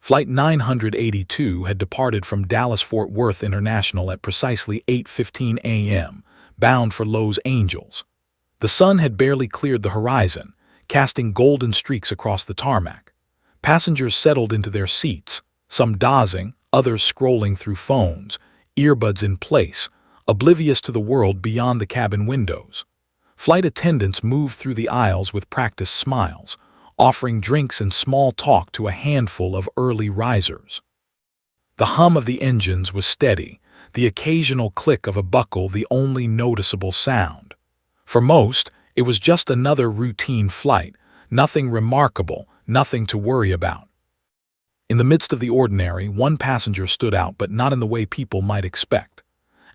Flight 982 had departed from Dallas-Fort Worth International at precisely 8:15 a.m., bound for Los Angeles. The sun had barely cleared the horizon, casting golden streaks across the tarmac. Passengers settled into their seats, some dozing, others scrolling through phones, earbuds in place, oblivious to the world beyond the cabin windows. Flight attendants moved through the aisles with practiced smiles, offering drinks and small talk to a handful of early risers. The hum of the engines was steady, the occasional click of a buckle the only noticeable sound. For most, it was just another routine flight, nothing remarkable, nothing to worry about. In the midst of the ordinary, one passenger stood out, but not in the way people might expect.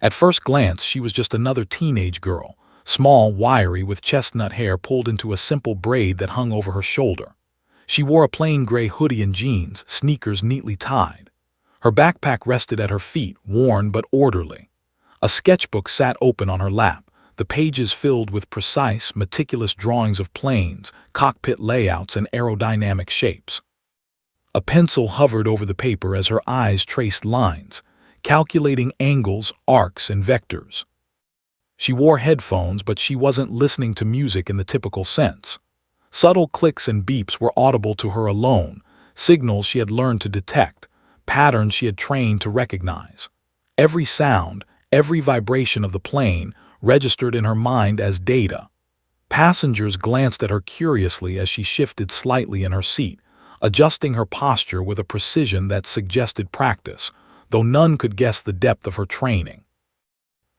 At first glance, she was just another teenage girl, small, wiry, with chestnut hair pulled into a simple braid that hung over her shoulder. She wore a plain gray hoodie and jeans, sneakers neatly tied. Her backpack rested at her feet, worn but orderly. A sketchbook sat open on her lap, the pages filled with precise, meticulous drawings of planes, cockpit layouts, and aerodynamic shapes. A pencil hovered over the paper as her eyes traced lines, calculating angles, arcs, and vectors. She wore headphones, but she wasn't listening to music in the typical sense. Subtle clicks and beeps were audible to her alone, signals she had learned to detect, patterns she had trained to recognize. Every sound, every vibration of the plane registered in her mind as data. Passengers glanced at her curiously as she shifted slightly in her seat, adjusting her posture with a precision that suggested practice, though none could guess the depth of her training.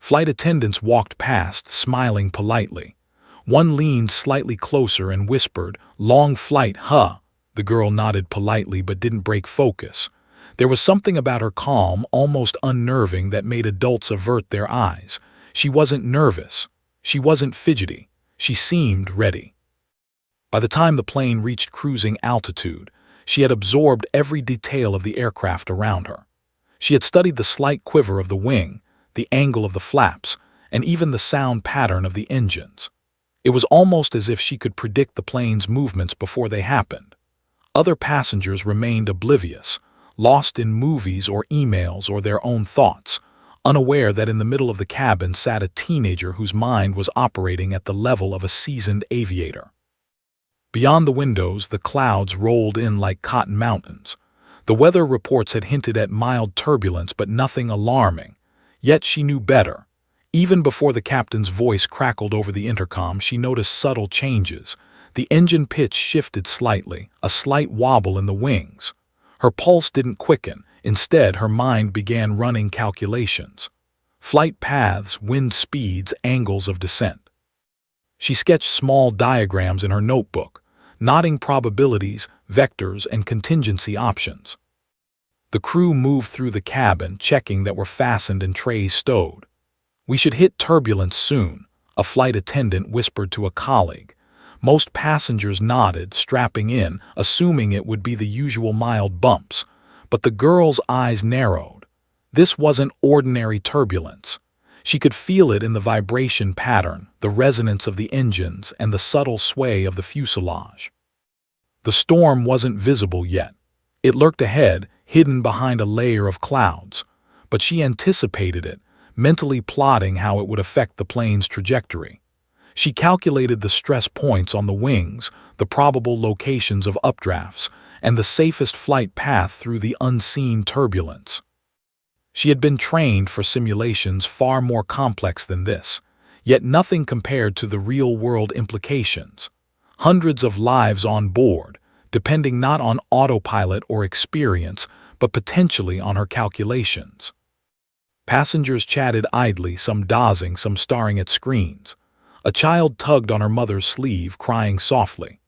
Flight attendants walked past, smiling politely. One leaned slightly closer and whispered, "Long flight, huh?" The girl nodded politely but didn't break focus. There was something about her calm, almost unnerving, that made adults avert their eyes. She wasn't nervous. She wasn't fidgety. She seemed ready. By the time the plane reached cruising altitude, she had absorbed every detail of the aircraft around her. She had studied the slight quiver of the wing, the angle of the flaps, and even the sound pattern of the engines. It was almost as if she could predict the plane's movements before they happened. Other passengers remained oblivious, lost in movies or emails or their own thoughts, unaware that in the middle of the cabin sat a teenager whose mind was operating at the level of a seasoned aviator. Beyond the windows, the clouds rolled in like cotton mountains. The weather reports had hinted at mild turbulence, but nothing alarming. Yet she knew better. Even before the captain's voice crackled over the intercom, she noticed subtle changes. The engine pitch shifted slightly, a slight wobble in the wings. Her pulse didn't quicken. Instead, her mind began running calculations. Flight paths, wind speeds, angles of descent. She sketched small diagrams in her notebook, noting probabilities, vectors, and contingency options. The crew moved through the cabin, checking that were fastened and trays stowed. "We should hit turbulence soon," a flight attendant whispered to a colleague. Most passengers nodded, strapping in, assuming it would be the usual mild bumps. But the girl's eyes narrowed. This wasn't ordinary turbulence. She could feel it in the vibration pattern, the resonance of the engines, and the subtle sway of the fuselage. The storm wasn't visible yet. It lurked ahead, hidden behind a layer of clouds. But she anticipated it, mentally plotting how it would affect the plane's trajectory. She calculated the stress points on the wings, the probable locations of updrafts, and the safest flight path through the unseen turbulence. She had been trained for simulations far more complex than this, yet nothing compared to the real-world implications. Hundreds of lives on board, depending not on autopilot or experience, but potentially on her calculations. Passengers chatted idly, some dozing, some staring at screens. A child tugged on her mother's sleeve, crying softly.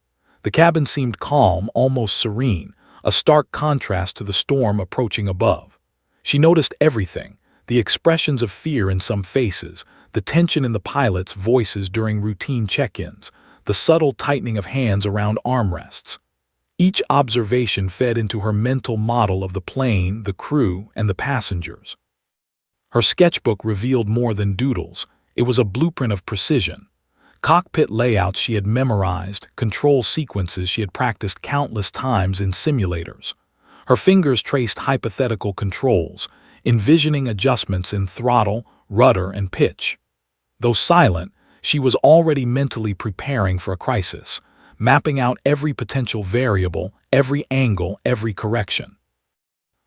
The cabin seemed calm, almost serene, a stark contrast to the storm approaching above. She noticed everything, the expressions of fear in some faces, the tension in the pilots' voices during routine check-ins, the subtle tightening of hands around armrests. Each observation fed into her mental model of the plane, the crew, and the passengers. Her sketchbook revealed more than doodles. It was a blueprint of precision. Cockpit layouts she had memorized, control sequences she had practiced countless times in simulators. Her fingers traced hypothetical controls, envisioning adjustments in throttle, rudder, and pitch. Though silent, she was already mentally preparing for a crisis, mapping out every potential variable, every angle, every correction.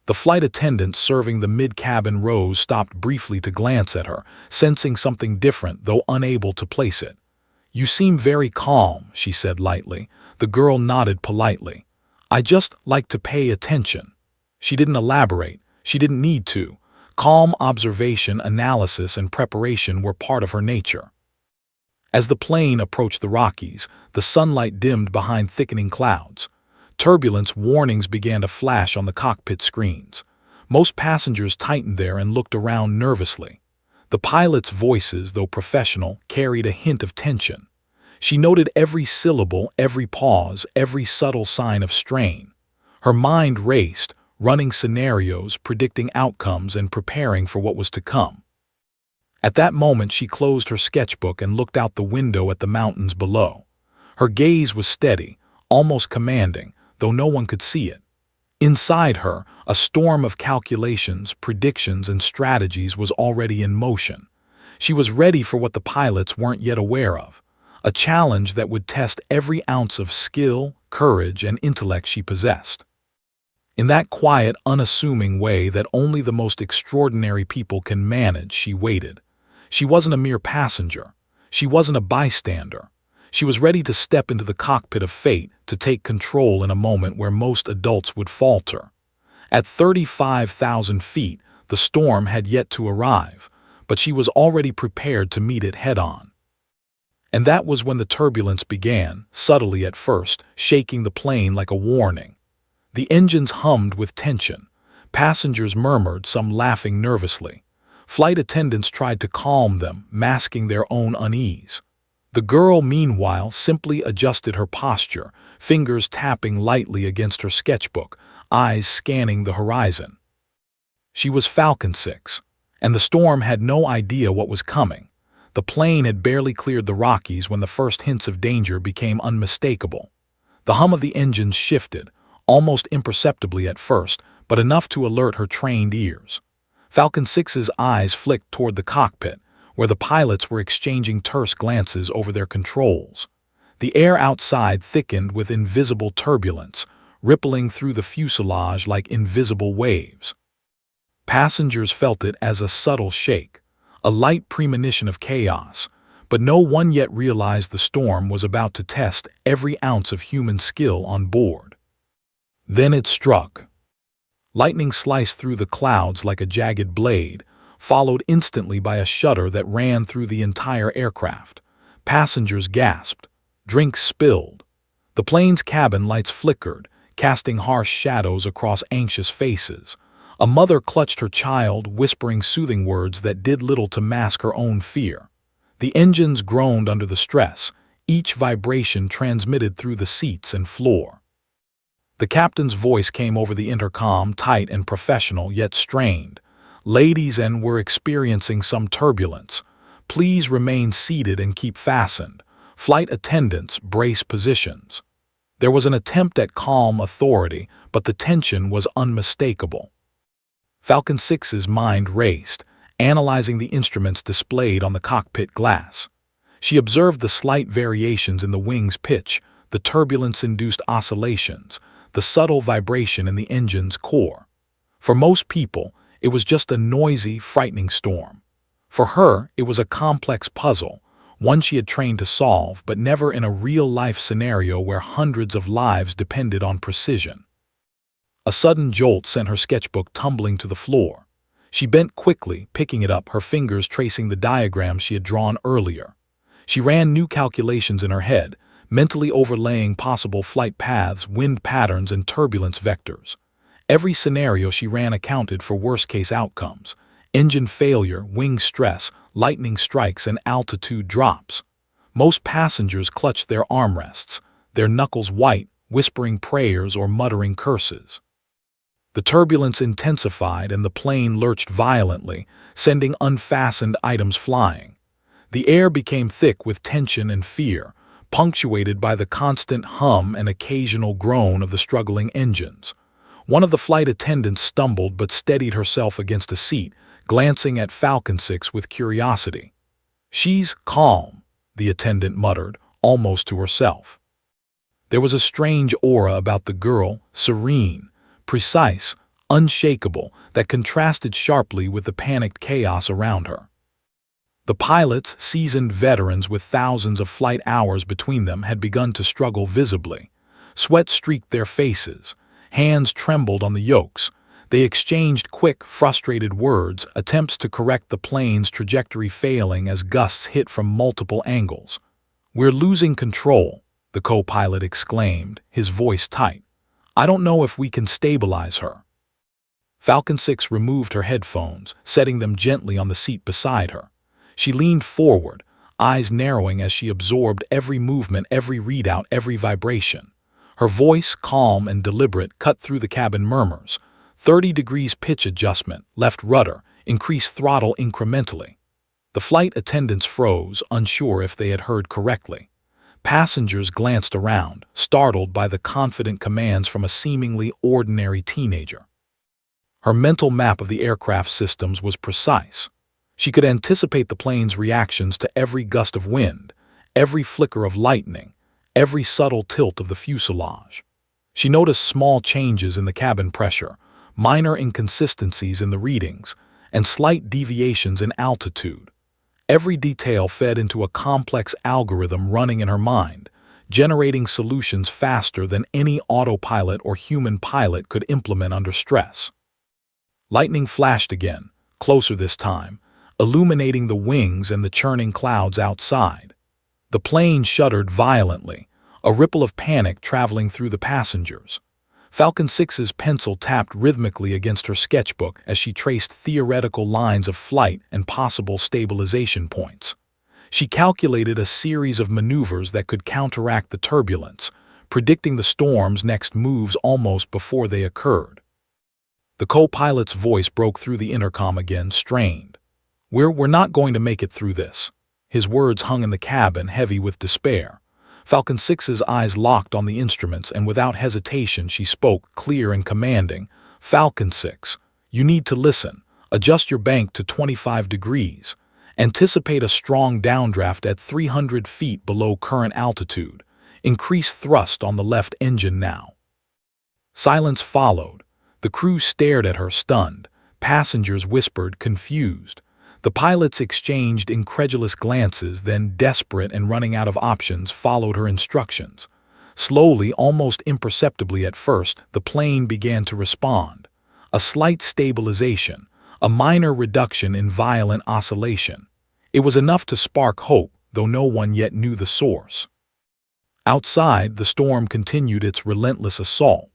The flight attendant serving the mid-cabin rows stopped briefly to glance at her, sensing something different, though unable to place it. "You seem very calm," she said lightly. The girl nodded politely. "I just like to pay attention." She didn't elaborate. She didn't need to. Calm observation, analysis, and preparation were part of her nature. As the plane approached the Rockies, the sunlight dimmed behind thickening clouds. Turbulence warnings began to flash on the cockpit screens. Most passengers tightened there and looked around nervously. The pilots' voices, though professional, carried a hint of tension. She noted every syllable, every pause, every subtle sign of strain. Her mind raced, running scenarios, predicting outcomes, and preparing for what was to come. At that moment, she closed her sketchbook and looked out the window at the mountains below. Her gaze was steady, almost commanding, though no one could see it. Inside her, a storm of calculations, predictions, and strategies was already in motion. She was ready for what the pilots weren't yet aware of, a challenge that would test every ounce of skill, courage, and intellect she possessed. In that quiet, unassuming way that only the most extraordinary people can manage, she waited. She wasn't a mere passenger. She wasn't a bystander. She was ready to step into the cockpit of fate, to take control in a moment where most adults would falter. At 35,000 feet, the storm had yet to arrive, but she was already prepared to meet it head-on. And that was when the turbulence began, subtly at first, shaking the plane like a warning. The engines hummed with tension. Passengers murmured, some laughing nervously. Flight attendants tried to calm them, masking their own unease. The girl, meanwhile, simply adjusted her posture, fingers tapping lightly against her sketchbook, eyes scanning the horizon. She was Falcon-Six, and the storm had no idea what was coming. The plane had barely cleared the Rockies when the first hints of danger became unmistakable. The hum of the engines shifted, almost imperceptibly at first, but enough to alert her trained ears. Falcon-Six's eyes flicked toward the cockpit, where the pilots were exchanging terse glances over their controls. The air outside thickened with invisible turbulence, rippling through the fuselage like invisible waves. Passengers felt it as a subtle shake, a light premonition of chaos, but no one yet realized the storm was about to test every ounce of human skill on board. Then it struck. Lightning sliced through the clouds like a jagged blade, followed instantly by a shudder that ran through the entire aircraft. Passengers gasped. Drinks spilled. The plane's cabin lights flickered, casting harsh shadows across anxious faces. A mother clutched her child, whispering soothing words that did little to mask her own fear. The engines groaned under the stress, each vibration transmitted through the seats and floor. The captain's voice came over the intercom, tight and professional, yet strained. "Ladies, and we're experiencing some turbulence. Please remain seated and keep fastened. Flight attendants, brace positions." There was an attempt at calm authority, but the tension was unmistakable. Falcon-Six's mind raced, analyzing the instruments displayed on the cockpit glass. She observed the slight variations in the wing's pitch, the turbulence-induced oscillations, the subtle vibration in the engine's core. For most people, it was just a noisy, frightening storm. For her, it was a complex puzzle, one she had trained to solve, but never in a real-life scenario where hundreds of lives depended on precision. A sudden jolt sent her sketchbook tumbling to the floor. She bent quickly, picking it up, her fingers tracing the diagrams she had drawn earlier. She ran new calculations in her head, mentally overlaying possible flight paths, wind patterns, and turbulence vectors. Every scenario she ran accounted for worst-case outcomes: engine failure, wing stress, lightning strikes, and altitude drops. Most passengers clutched their armrests, their knuckles white, whispering prayers or muttering curses. The turbulence intensified and the plane lurched violently, sending unfastened items flying. The air became thick with tension and fear, punctuated by the constant hum and occasional groan of the struggling engines. One of the flight attendants stumbled but steadied herself against a seat, glancing at Falcon-Six with curiosity. "She's calm," the attendant muttered, almost to herself. There was a strange aura about the girl, serene, precise, unshakable, that contrasted sharply with the panicked chaos around her. The pilots, seasoned veterans with thousands of flight hours between them, had begun to struggle visibly. Sweat streaked their faces. Hands trembled on the yokes. They exchanged quick, frustrated words, attempts to correct the plane's trajectory failing as gusts hit from multiple angles. "We're losing control," the co-pilot exclaimed, his voice tight. "I don't know if we can stabilize her." Falcon-Six removed her headphones, setting them gently on the seat beside her. She leaned forward, eyes narrowing as she absorbed every movement, every readout, every vibration. Her voice, calm and deliberate, cut through the cabin murmurs. 30 degrees pitch adjustment, left rudder, increase throttle incrementally. The flight attendants froze, unsure if they had heard correctly. Passengers glanced around, startled by the confident commands from a seemingly ordinary teenager. Her mental map of the aircraft systems was precise. She could anticipate the plane's reactions to every gust of wind, every flicker of lightning, every subtle tilt of the fuselage. She noticed small changes in the cabin pressure, minor inconsistencies in the readings, and slight deviations in altitude. Every detail fed into a complex algorithm running in her mind, generating solutions faster than any autopilot or human pilot could implement under stress. Lightning flashed again, closer this time, illuminating the wings and the churning clouds outside. The plane shuddered violently, a ripple of panic traveling through the passengers. Falcon-Six's pencil tapped rhythmically against her sketchbook as she traced theoretical lines of flight and possible stabilization points. She calculated a series of maneuvers that could counteract the turbulence, predicting the storm's next moves almost before they occurred. The co-pilot's voice broke through the intercom again, strained. We're not going to make it through this." His words hung in the cabin, heavy with despair. Falcon-Six's eyes locked on the instruments, and without hesitation she spoke, clear and commanding. "Falcon-Six, you need to listen. Adjust your bank to 25 degrees. Anticipate a strong downdraft at 300 feet below current altitude. Increase thrust on the left engine now." Silence followed. The crew stared at her, stunned. Passengers whispered, confused. The pilots exchanged incredulous glances, then, desperate and running out of options, followed her instructions. Slowly, almost imperceptibly at first, the plane began to respond. A slight stabilization, a minor reduction in violent oscillation. It was enough to spark hope, though no one yet knew the source. Outside, the storm continued its relentless assault.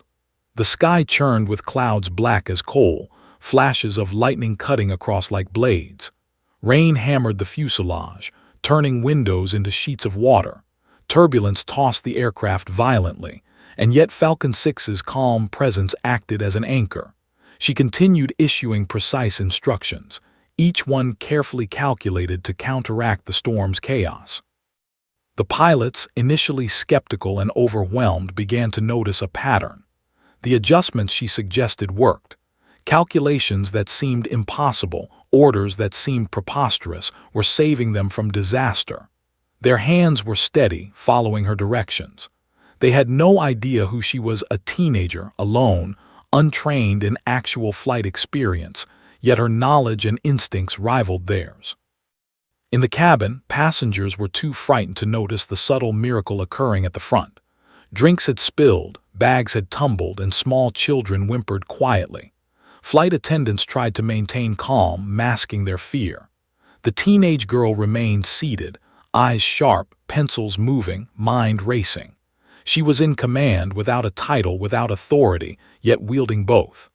The sky churned with clouds black as coal, flashes of lightning cutting across like blades. Rain hammered the fuselage, turning windows into sheets of water. Turbulence tossed the aircraft violently, and yet Falcon-Six's calm presence acted as an anchor. She continued issuing precise instructions, each one carefully calculated to counteract the storm's chaos. The pilots, initially skeptical and overwhelmed, began to notice a pattern. The adjustments she suggested worked. Calculations that seemed impossible, orders that seemed preposterous, were saving them from disaster. Their hands were steady, following her directions. They had no idea who she was, a teenager, alone, untrained in actual flight experience, yet her knowledge and instincts rivaled theirs. In the cabin, passengers were too frightened to notice the subtle miracle occurring at the front. Drinks had spilled, bags had tumbled, and small children whimpered quietly. Flight attendants tried to maintain calm, masking their fear. The teenage girl remained seated, eyes sharp, pencils moving, mind racing. She was in command, without a title, without authority, yet wielding both.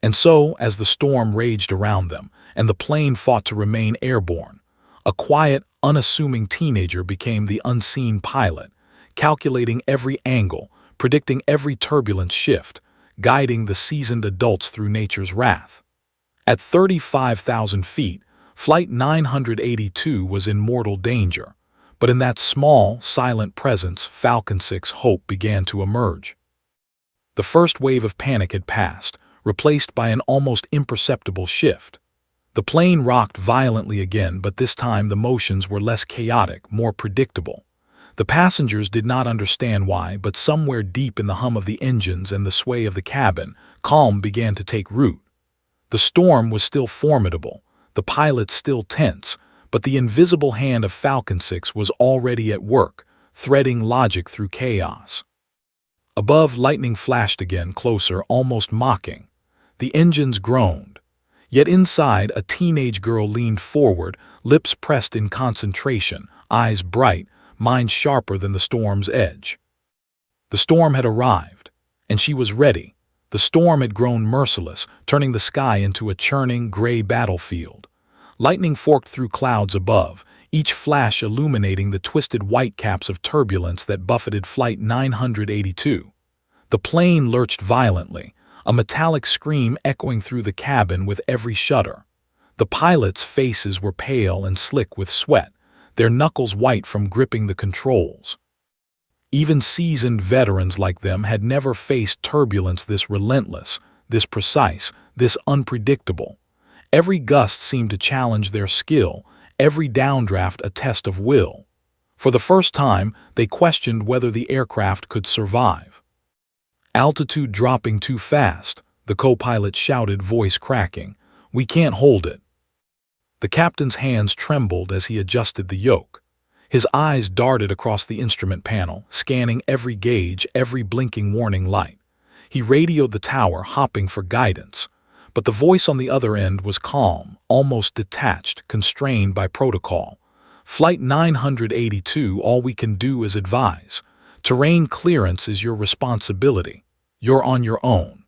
And so, as the storm raged around them, and the plane fought to remain airborne, a quiet, unassuming teenager became the unseen pilot, calculating every angle, predicting every turbulence shift, guiding the seasoned adults through nature's wrath. At 35,000 feet, Flight 982 was in mortal danger, but in that small, silent presence, Falcon-Six hope began to emerge. The first wave of panic had passed, replaced by an almost imperceptible shift. The plane rocked violently again, but this time the motions were less chaotic, more predictable. The passengers did not understand why, but somewhere deep in the hum of the engines and the sway of the cabin, calm began to take root. The storm was still formidable, the pilots still tense, but the invisible hand of Falcon-Six was already at work, threading logic through chaos. Above, lightning flashed again, closer, almost mocking. The engines groaned. Yet inside, a teenage girl leaned forward, lips pressed in concentration, eyes bright, mind sharper than the storm's edge. The storm had arrived, and she was ready. The storm had grown merciless, turning the sky into a churning, gray battlefield. Lightning forked through clouds above, each flash illuminating the twisted whitecaps of turbulence that buffeted Flight 982. The plane lurched violently, a metallic scream echoing through the cabin with every shudder. The pilots' faces were pale and slick with sweat, their knuckles white from gripping the controls. Even seasoned veterans like them had never faced turbulence this relentless, this precise, this unpredictable. Every gust seemed to challenge their skill, every downdraft a test of will. For the first time, they questioned whether the aircraft could survive. "Altitude dropping too fast," the co-pilot shouted, voice cracking. "We can't hold it." The captain's hands trembled as he adjusted the yoke. His eyes darted across the instrument panel, scanning every gauge, every blinking warning light. He radioed the tower, hopping for guidance. But the voice on the other end was calm, almost detached, constrained by protocol. "Flight 982, all we can do is advise. Terrain clearance is your responsibility. You're on your own."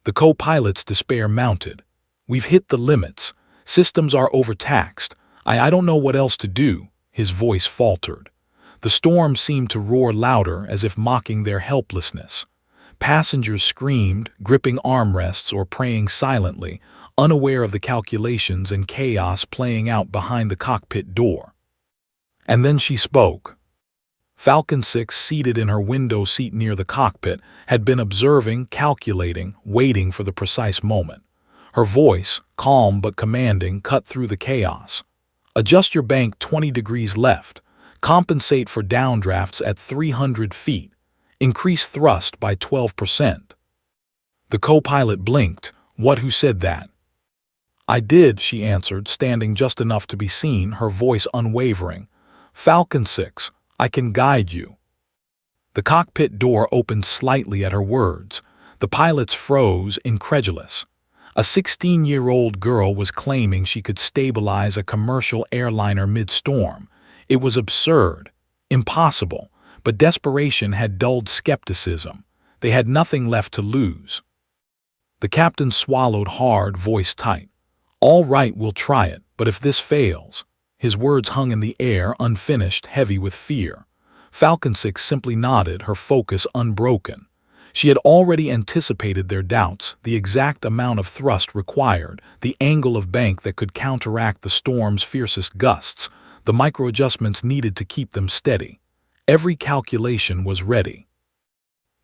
The co-pilot's despair mounted. "We've hit the limits. Systems are overtaxed. I don't know what else to do." His voice faltered. The storm seemed to roar louder, as if mocking their helplessness. Passengers screamed, gripping armrests or praying silently, unaware of the calculations and chaos playing out behind the cockpit door. And then she spoke. Falcon-Six, seated in her window seat near the cockpit, had been observing, calculating, waiting for the precise moment. Her voice, calm but commanding, cut through the chaos. "Adjust your bank 20 degrees left. Compensate for downdrafts at 300 feet. Increase thrust by 12%. The co-pilot blinked. "What? Who said that?" "I did," she answered, standing just enough to be seen, her voice unwavering. "Falcon-Six, I can guide you." The cockpit door opened slightly at her words. The pilots froze, incredulous. A 16-year-old girl was claiming she could stabilize a commercial airliner mid-storm. It was absurd, impossible, but desperation had dulled skepticism. They had nothing left to lose. The captain swallowed hard, voice tight. "All right, we'll try it, but if this fails..." His words hung in the air, unfinished, heavy with fear. Falcon-Six simply nodded, her focus unbroken. She had already anticipated their doubts, the exact amount of thrust required, the angle of bank that could counteract the storm's fiercest gusts, the micro-adjustments needed to keep them steady. Every calculation was ready.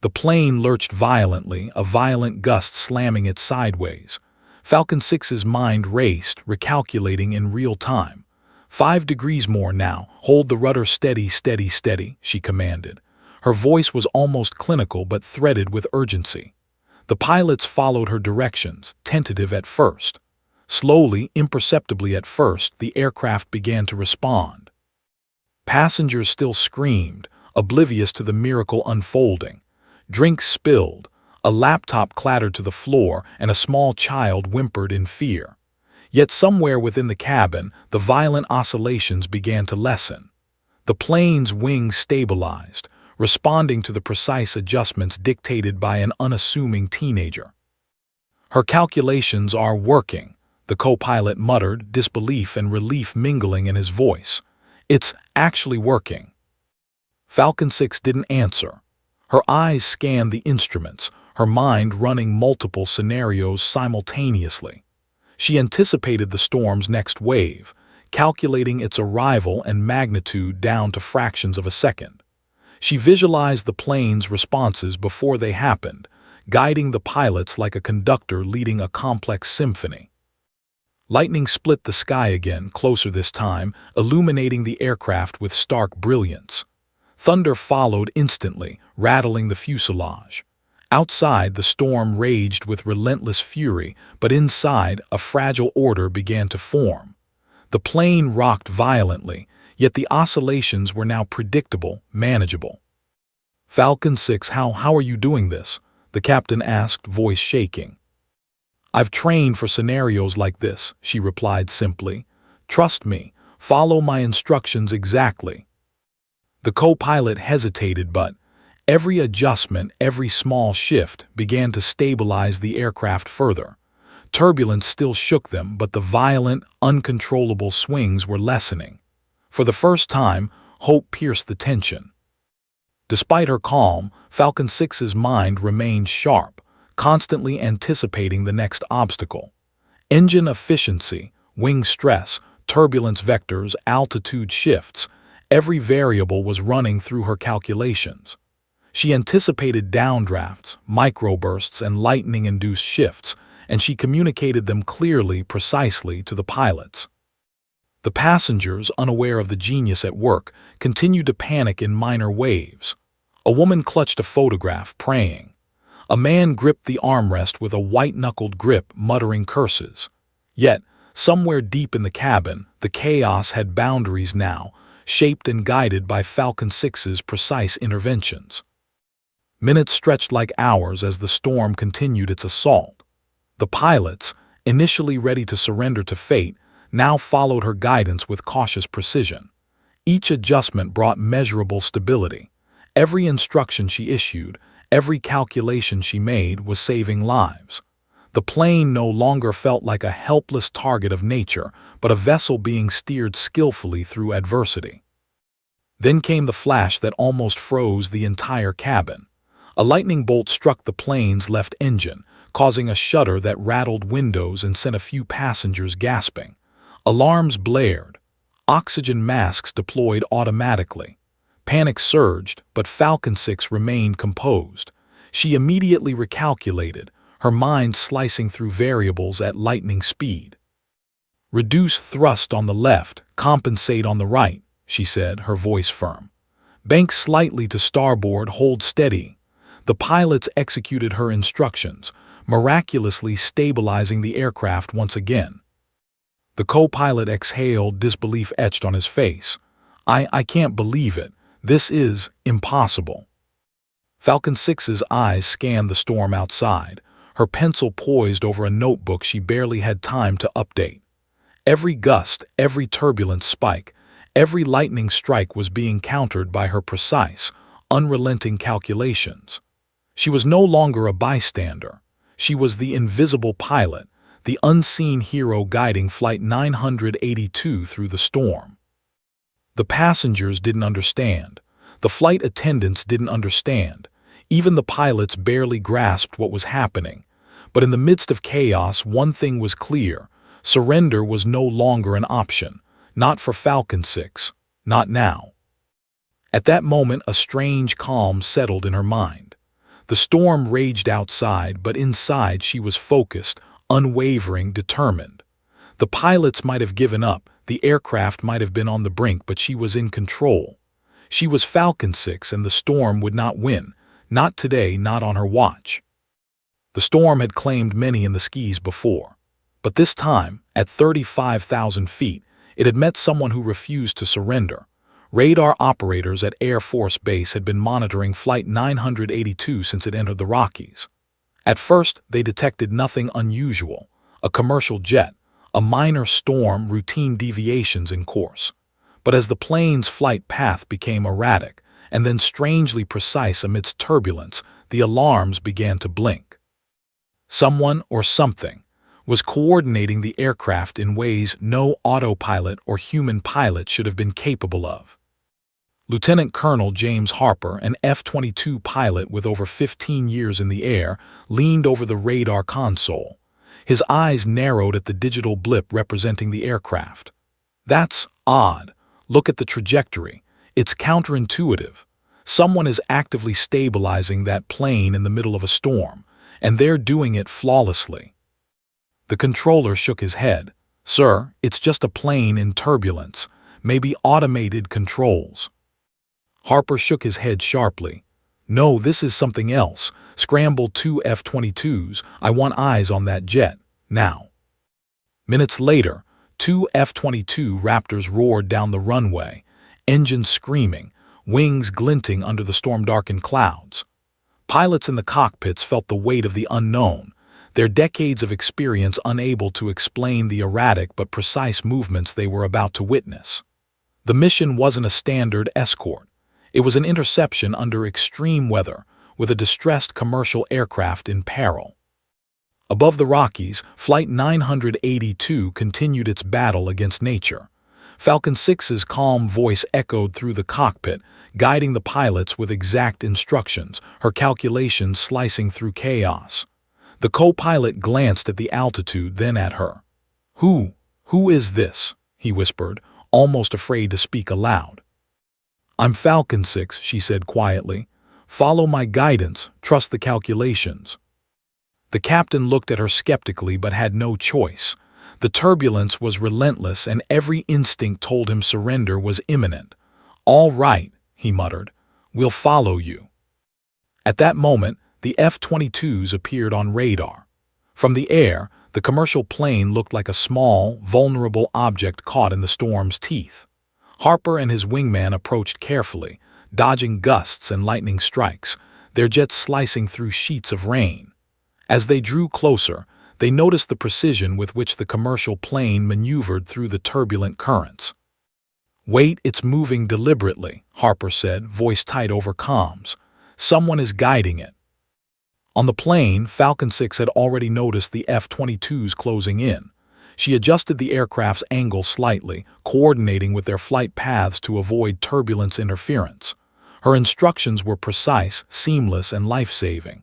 The plane lurched violently, a violent gust slamming it sideways. Falcon-Six's mind raced, recalculating in real time. 5 degrees more now. Hold the rudder steady, steady, steady," she commanded. Her voice was almost clinical but threaded with urgency. The pilots followed her directions, tentative at first. Slowly, imperceptibly at first, the aircraft began to respond. Passengers still screamed, oblivious to the miracle unfolding. Drinks spilled, a laptop clattered to the floor, and a small child whimpered in fear. Yet somewhere within the cabin, the violent oscillations began to lessen. The plane's wings stabilized, responding to the precise adjustments dictated by an unassuming teenager. "Her calculations are working," the co-pilot muttered, disbelief and relief mingling in his voice. "It's actually working." Falcon-Six didn't answer. Her eyes scanned the instruments, her mind running multiple scenarios simultaneously. She anticipated the storm's next wave, calculating its arrival and magnitude down to fractions of a second. She visualized the plane's responses before they happened, guiding the pilots like a conductor leading a complex symphony. Lightning split the sky again, closer this time, illuminating the aircraft with stark brilliance. Thunder followed instantly, rattling the fuselage. Outside, the storm raged with relentless fury, but inside, a fragile order began to form. The plane rocked violently, yet the oscillations were now predictable, manageable. "Falcon-Six, how are you doing this?" the captain asked, voice shaking. "I've trained for scenarios like this," she replied simply. "Trust me, follow my instructions exactly." The co-pilot hesitated, but every adjustment, every small shift began to stabilize the aircraft further. Turbulence still shook them, but the violent, uncontrollable swings were lessening. For the first time, hope pierced the tension. Despite her calm, Falcon-Six's mind remained sharp, constantly anticipating the next obstacle. Engine efficiency, wing stress, turbulence vectors, altitude shifts, every variable was running through her calculations. She anticipated downdrafts, microbursts, and lightning-induced shifts, and she communicated them clearly, precisely to the pilots. The passengers, unaware of the genius at work, continued to panic in minor waves. A woman clutched a photograph, praying. A man gripped the armrest with a white-knuckled grip, muttering curses. Yet, somewhere deep in the cabin, the chaos had boundaries now, shaped and guided by Falcon-Six's precise interventions. Minutes stretched like hours as the storm continued its assault. The pilots, initially ready to surrender to fate, now followed her guidance with cautious precision. Each adjustment brought measurable stability. Every instruction she issued, every calculation she made was saving lives. The plane no longer felt like a helpless target of nature, but a vessel being steered skillfully through adversity. Then came the flash that almost froze the entire cabin. A lightning bolt struck the plane's left engine, causing a shudder that rattled windows and sent a few passengers gasping. Alarms blared. Oxygen masks deployed automatically. Panic surged, but Falcon-Six remained composed. She immediately recalculated, her mind slicing through variables at lightning speed. "Reduce thrust on the left, compensate on the right," she said, her voice firm. "Bank slightly to starboard, hold steady." The pilots executed her instructions, miraculously stabilizing the aircraft once again. The co-pilot exhaled, disbelief etched on his face. I can't believe it. This is impossible." Falcon-Six's eyes scanned the storm outside, her pencil poised over a notebook she barely had time to update. Every gust, every turbulence spike, every lightning strike was being countered by her precise, unrelenting calculations. She was no longer a bystander. She was the invisible pilot, the unseen hero guiding Flight 982 through the storm. The passengers didn't understand. The flight attendants didn't understand. Even the pilots barely grasped what was happening. But in the midst of chaos, one thing was clear. Surrender was no longer an option. Not for Falcon-Six. Not now. At that moment, a strange calm settled in her mind. The storm raged outside, but inside she was focused, unwavering, determined. The pilots might have given up, the aircraft might have been on the brink, but she was in control. She was Falcon-Six, and the storm would not win. Not today, not on her watch. The storm had claimed many in the skis before. But this time, at 35,000 feet, it had met someone who refused to surrender. Radar operators at Air Force Base had been monitoring Flight 982 since it entered the Rockies. At first, they detected nothing unusual. A commercial jet, a minor storm, routine deviations in course. But as the plane's flight path became erratic, and then strangely precise amidst turbulence, the alarms began to blink. Someone or something was coordinating the aircraft in ways no autopilot or human pilot should have been capable of. Lieutenant Colonel James Harper, an F-22 pilot with over 15 years in the air, leaned over the radar console. His eyes narrowed at the digital blip representing the aircraft. "That's odd. Look at the trajectory. It's counterintuitive." Someone is actively stabilizing that plane in the middle of a storm, and they're doing it flawlessly. The controller shook his head. Sir, it's just a plane in turbulence, maybe automated controls. Harper shook his head sharply. No, this is something else. Scramble 2 F-22s. I want eyes on that jet, now. Minutes later, 2 F-22 Raptors roared down the runway, engines screaming, wings glinting under the storm-darkened clouds. Pilots in the cockpits felt the weight of the unknown, their decades of experience unable to explain the erratic but precise movements they were about to witness. The mission wasn't a standard escort. It was an interception under extreme weather, with a distressed commercial aircraft in peril. Above the Rockies, Flight 982 continued its battle against nature. Falcon-Six's calm voice echoed through the cockpit, guiding the pilots with exact instructions, her calculations slicing through chaos. The co-pilot glanced at the altitude, then at her. Who is this?" he whispered, almost afraid to speak aloud. "I'm Falcon-Six," she said quietly. "Follow my guidance, trust the calculations." The captain looked at her skeptically but had no choice. The turbulence was relentless and every instinct told him surrender was imminent. "All right," he muttered. "We'll follow you." At that moment, the F-22s appeared on radar. From the air, the commercial plane looked like a small, vulnerable object caught in the storm's teeth. Harper and his wingman approached carefully, dodging gusts and lightning strikes, their jets slicing through sheets of rain. As they drew closer, they noticed the precision with which the commercial plane maneuvered through the turbulent currents. "Wait, it's moving deliberately," Harper said, voice tight over comms. "Someone is guiding it." On the plane, Falcon-Six had already noticed the F-22s closing in. She adjusted the aircraft's angle slightly, coordinating with their flight paths to avoid turbulence interference. Her instructions were precise, seamless, and life-saving.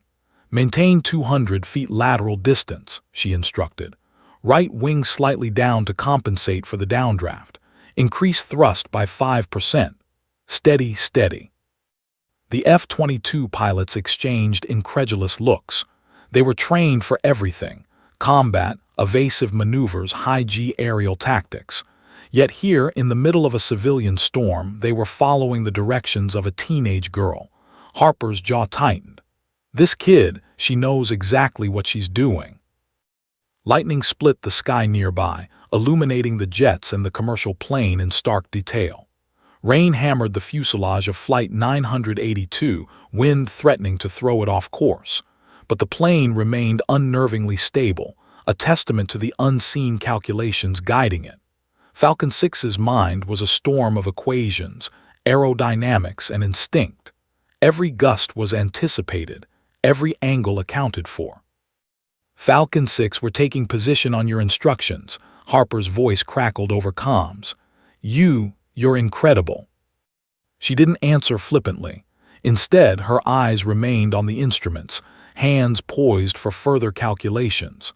"Maintain 200 feet lateral distance," she instructed. "Right wing slightly down to compensate for the downdraft. Increase thrust by 5%. Steady, steady." The F-22 pilots exchanged incredulous looks. They were trained for everything: combat, evasive maneuvers, high-G aerial tactics. Yet here, in the middle of a civilian storm, they were following the directions of a teenage girl. Harper's jaw tightened. This kid, she knows exactly what she's doing. Lightning split the sky nearby, illuminating the jets and the commercial plane in stark detail. Rain hammered the fuselage of Flight 982, wind threatening to throw it off course. But the plane remained unnervingly stable, a testament to the unseen calculations guiding it. Falcon-Six's mind was a storm of equations, aerodynamics, and instinct. Every gust was anticipated, every angle accounted for. "Falcon-Six, we're taking position on your instructions," Harper's voice crackled over comms. You're incredible." She didn't answer flippantly. Instead, her eyes remained on the instruments, hands poised for further calculations.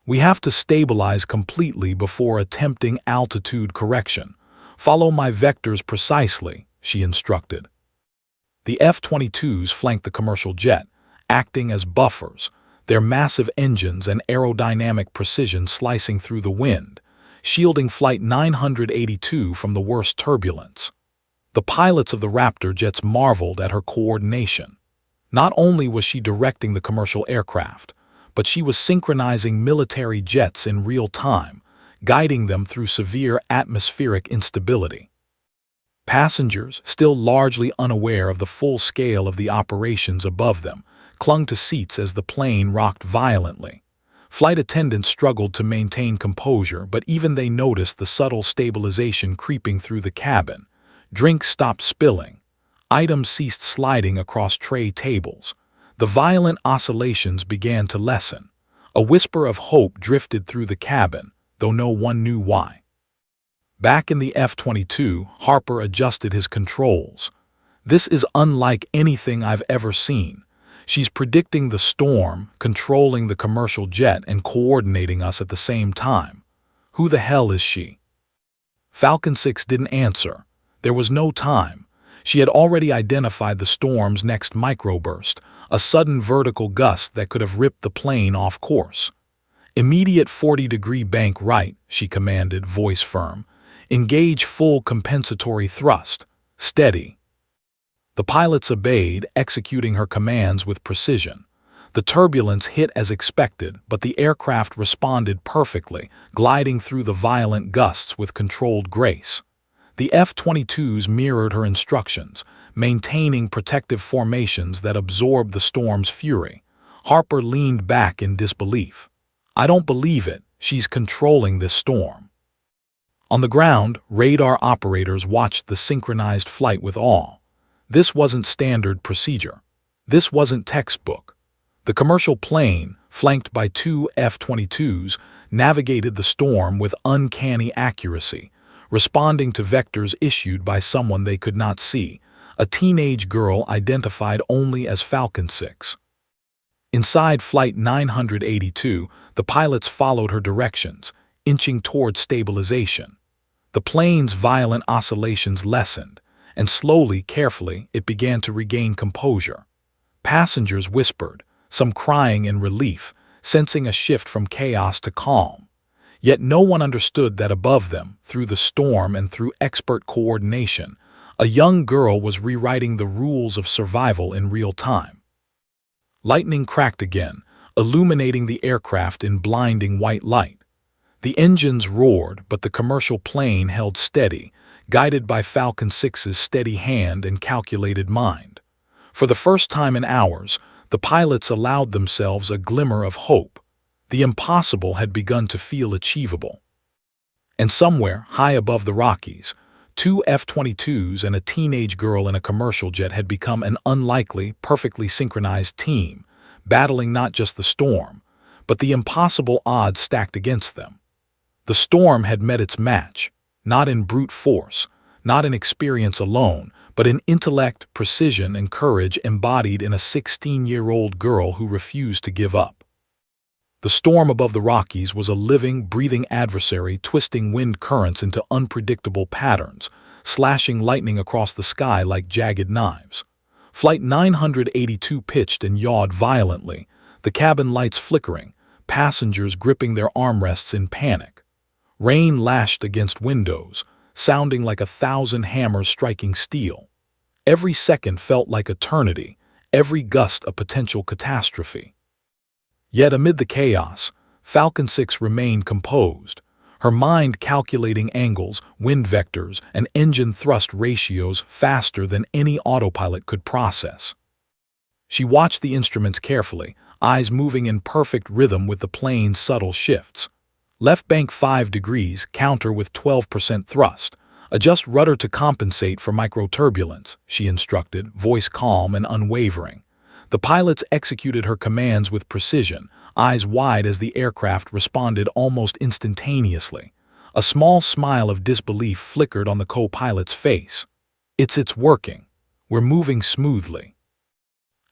"We have to stabilize completely before attempting altitude correction. Follow my vectors precisely," she instructed. The F-22s flanked the commercial jet, acting as buffers, their massive engines and aerodynamic precision slicing through the wind, shielding Flight 982 from the worst turbulence. The pilots of the Raptor jets marveled at her coordination. Not only was she directing the commercial aircraft, but she was synchronizing military jets in real time, guiding them through severe atmospheric instability. Passengers, still largely unaware of the full scale of the operations above them, clung to seats as the plane rocked violently. Flight attendants struggled to maintain composure, but even they noticed the subtle stabilization creeping through the cabin. Drinks stopped spilling. Items ceased sliding across tray tables. The violent oscillations began to lessen. A whisper of hope drifted through the cabin, though no one knew why. Back in the F-22, Harper adjusted his controls. "This is unlike anything I've ever seen. She's predicting the storm, controlling the commercial jet, and coordinating us at the same time. Who the hell is she?" Falcon-Six didn't answer. There was no time. She had already identified the storm's next microburst, a sudden vertical gust that could have ripped the plane off course. "Immediate 40-degree bank right," she commanded, voice firm. "Engage full compensatory thrust. Steady." The pilots obeyed, executing her commands with precision. The turbulence hit as expected, but the aircraft responded perfectly, gliding through the violent gusts with controlled grace. The F-22s mirrored her instructions, maintaining protective formations that absorbed the storm's fury. Harper leaned back in disbelief. "I don't believe it. She's controlling this storm." On the ground, radar operators watched the synchronized flight with awe. This wasn't standard procedure. This wasn't textbook. The commercial plane, flanked by two F-22s, navigated the storm with uncanny accuracy, responding to vectors issued by someone they could not see, a teenage girl identified only as Falcon-Six. Inside Flight 982, the pilots followed her directions, inching toward stabilization. The plane's violent oscillations lessened, and slowly, carefully, it began to regain composure. Passengers whispered, some crying in relief, sensing a shift from chaos to calm. Yet no one understood that above them, through the storm and through expert coordination, a young girl was rewriting the rules of survival in real time. Lightning cracked again, illuminating the aircraft in blinding white light. The engines roared, but the commercial plane held steady, guided by Falcon-Six's steady hand and calculated mind. For the first time in hours, the pilots allowed themselves a glimmer of hope. The impossible had begun to feel achievable. And somewhere, high above the Rockies, two F-22s and a teenage girl in a commercial jet had become an unlikely, perfectly synchronized team, battling not just the storm, but the impossible odds stacked against them. The storm had met its match, not in brute force, not in experience alone, but in intellect, precision, and courage embodied in a 16-year-old girl who refused to give up. The storm above the Rockies was a living, breathing adversary, twisting wind currents into unpredictable patterns, slashing lightning across the sky like jagged knives. Flight 982 pitched and yawed violently, the cabin lights flickering, passengers gripping their armrests in panic. Rain lashed against windows, sounding like 1,000 hammers striking steel. Every second felt like eternity, every gust a potential catastrophe. Yet amid the chaos, Falcon-Six remained composed, her mind calculating angles, wind vectors, and engine thrust ratios faster than any autopilot could process. She watched the instruments carefully, eyes moving in perfect rhythm with the plane's subtle shifts. Left bank 5 degrees, counter with 12% thrust. Adjust rudder to compensate for microturbulence, she instructed, voice calm and unwavering. The pilots executed her commands with precision, eyes wide as the aircraft responded almost instantaneously. A small smile of disbelief flickered on the co-pilot's face. It's working. We're moving smoothly."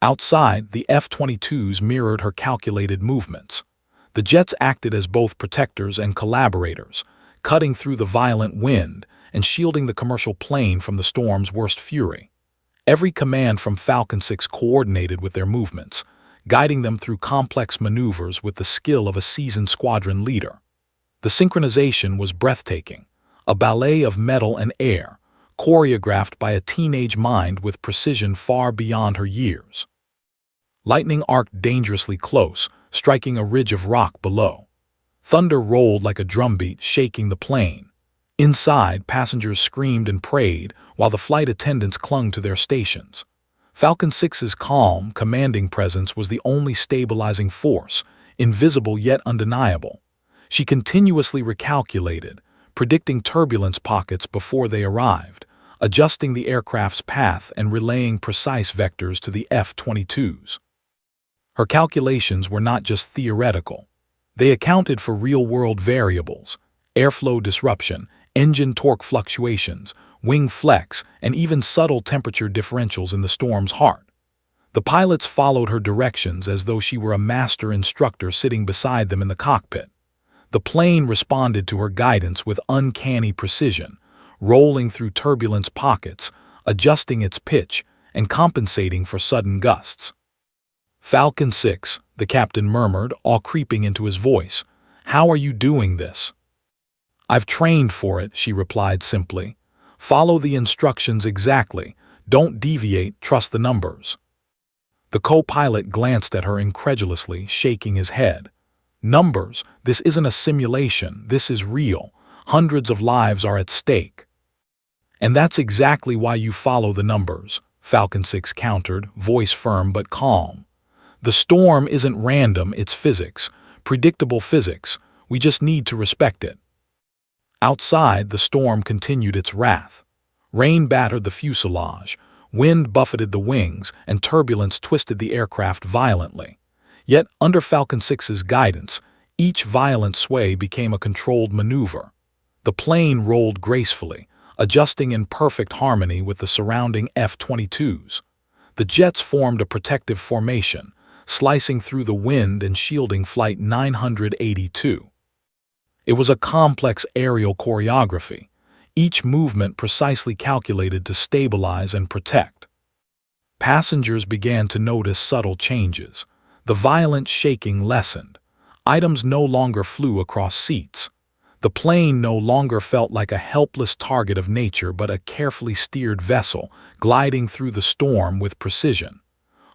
Outside, the F-22s mirrored her calculated movements. The jets acted as both protectors and collaborators, cutting through the violent wind and shielding the commercial plane from the storm's worst fury. Every command from Falcon-Six coordinated with their movements, guiding them through complex maneuvers with the skill of a seasoned squadron leader. The synchronization was breathtaking, a ballet of metal and air, choreographed by a teenage mind with precision far beyond her years. Lightning arced dangerously close, striking a ridge of rock below. Thunder rolled like a drumbeat, shaking the plane. Inside, passengers screamed and prayed, while the flight attendants clung to their stations. Falcon-Six's calm, commanding presence was the only stabilizing force, invisible yet undeniable. She continuously recalculated, predicting turbulence pockets before they arrived, adjusting the aircraft's path and relaying precise vectors to the F-22s. Her calculations were not just theoretical. They accounted for real-world variables, airflow disruption, engine torque fluctuations, wing flex, and even subtle temperature differentials in the storm's heart. The pilots followed her directions as though she were a master instructor sitting beside them in the cockpit. The plane responded to her guidance with uncanny precision, rolling through turbulence pockets, adjusting its pitch and compensating for sudden gusts. "Falcon-Six," the captain murmured, all creeping into his voice. "How are you doing this?" "I've trained for it," she replied simply. "Follow the instructions exactly. Don't deviate, trust the numbers." The co-pilot glanced at her incredulously, shaking his head. "Numbers? This isn't a simulation. This is real. Hundreds of lives are at stake." "And that's exactly why you follow the numbers," Falcon-Six countered, voice firm but calm. "The storm isn't random, it's physics. Predictable physics. We just need to respect it." Outside, the storm continued its wrath. Rain battered the fuselage, wind buffeted the wings, and turbulence twisted the aircraft violently. Yet, under Falcon-Six's guidance, each violent sway became a controlled maneuver. The plane rolled gracefully, adjusting in perfect harmony with the surrounding F-22s. The jets formed a protective formation, slicing through the wind and shielding Flight 982. It was a complex aerial choreography, each movement precisely calculated to stabilize and protect. Passengers began to notice subtle changes. The violent shaking lessened. Items no longer flew across seats. The plane no longer felt like a helpless target of nature but a carefully steered vessel, gliding through the storm with precision.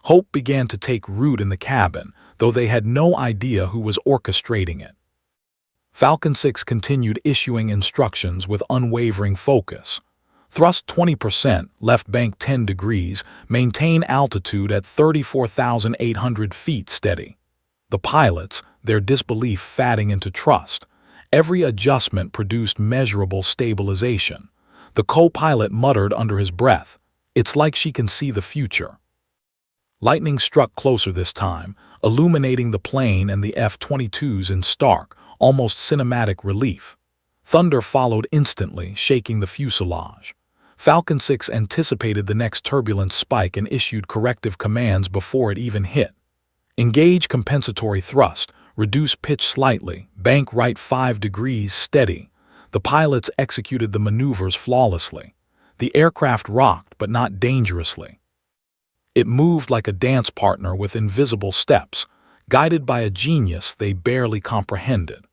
Hope began to take root in the cabin, though they had no idea who was orchestrating it. Falcon-Six continued issuing instructions with unwavering focus. Thrust 20%, left bank 10 degrees, maintain altitude at 34,800 feet steady. The pilots, their disbelief fatting into trust. Every adjustment produced measurable stabilization. The co-pilot muttered under his breath, "It's like she can see the future." Lightning struck closer this time, illuminating the plane and the F-22s in stark, almost cinematic relief. Thunder followed instantly, shaking the fuselage. Falcon-Six anticipated the next turbulence spike and issued corrective commands before it even hit. "Engage compensatory thrust, reduce pitch slightly, bank right 5 degrees steady." The pilots executed the maneuvers flawlessly. The aircraft rocked, but not dangerously. It moved like a dance partner with invisible steps, guided by a genius they barely comprehended.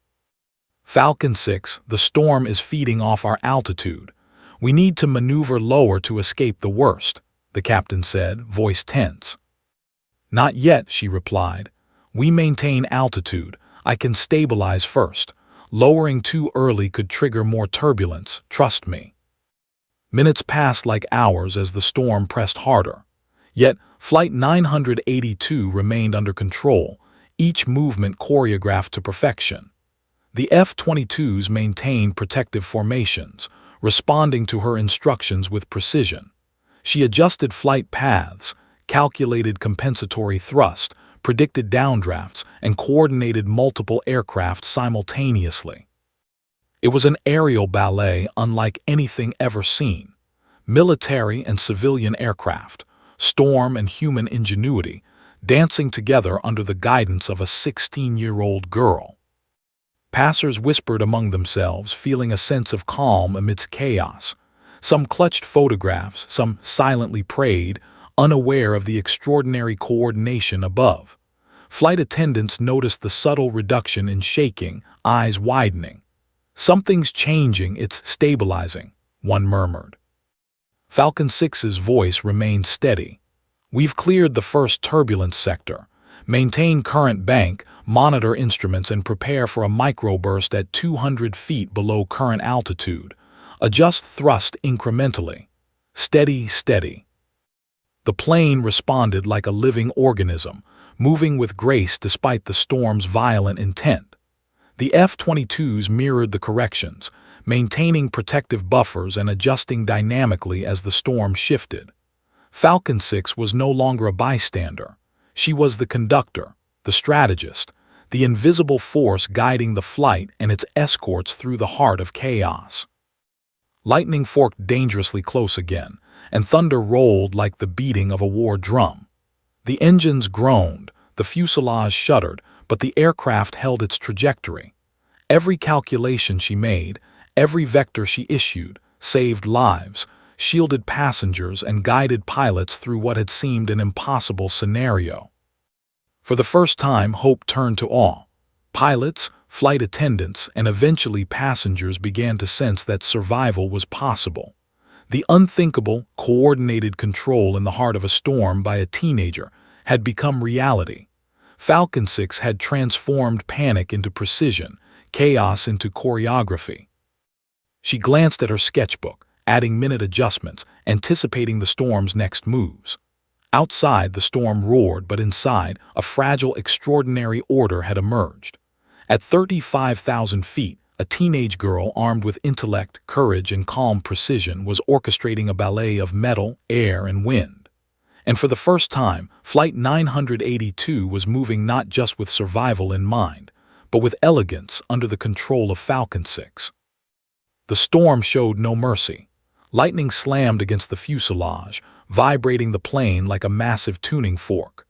"Falcon-Six, the storm is feeding off our altitude. We need to maneuver lower to escape the worst," the captain said, voice tense. "Not yet," she replied. "We maintain altitude. I can stabilize first. Lowering too early could trigger more turbulence, trust me." Minutes passed like hours as the storm pressed harder. Yet, Flight 982 remained under control, each movement choreographed to perfection. The F-22s maintained protective formations, responding to her instructions with precision. She adjusted flight paths, calculated compensatory thrust, predicted downdrafts, and coordinated multiple aircraft simultaneously. It was an aerial ballet unlike anything ever seen. Military and civilian aircraft, storm and human ingenuity, dancing together under the guidance of a 16-year-old girl. Passers whispered among themselves, feeling a sense of calm amidst chaos. Some clutched photographs, some silently prayed, unaware of the extraordinary coordination above. Flight attendants noticed the subtle reduction in shaking, eyes widening. "Something's changing, it's stabilizing," one murmured. Falcon-Six's voice remained steady. "We've cleared the first turbulence sector. Maintain current bank, monitor instruments, and prepare for a microburst at 200 feet below current altitude. Adjust thrust incrementally. Steady, steady." The plane responded like a living organism, moving with grace despite the storm's violent intent. The F-22s mirrored the corrections, maintaining protective buffers and adjusting dynamically as the storm shifted. Falcon-Six was no longer a bystander. She was the conductor, the strategist, the invisible force guiding the flight and its escorts through the heart of chaos. Lightning forked dangerously close again, and thunder rolled like the beating of a war drum. The engines groaned, the fuselage shuddered, but the aircraft held its trajectory. Every calculation she made, every vector she issued, saved lives, shielded passengers and guided pilots through what had seemed an impossible scenario. For the first time, hope turned to awe. Pilots, flight attendants, and eventually passengers began to sense that survival was possible. The unthinkable, coordinated control in the heart of a storm by a teenager had become reality. Falcon-Six had transformed panic into precision, chaos into choreography. She glanced at her sketchbook, adding minute adjustments, anticipating the storm's next moves. Outside, the storm roared, but inside, a fragile, extraordinary order had emerged. At 35,000 feet, a teenage girl armed with intellect, courage, and calm precision was orchestrating a ballet of metal, air, and wind. And for the first time, Flight 982 was moving not just with survival in mind, but with elegance under the control of Falcon-Six. The storm showed no mercy. Lightning slammed against the fuselage, vibrating the plane like a massive tuning fork.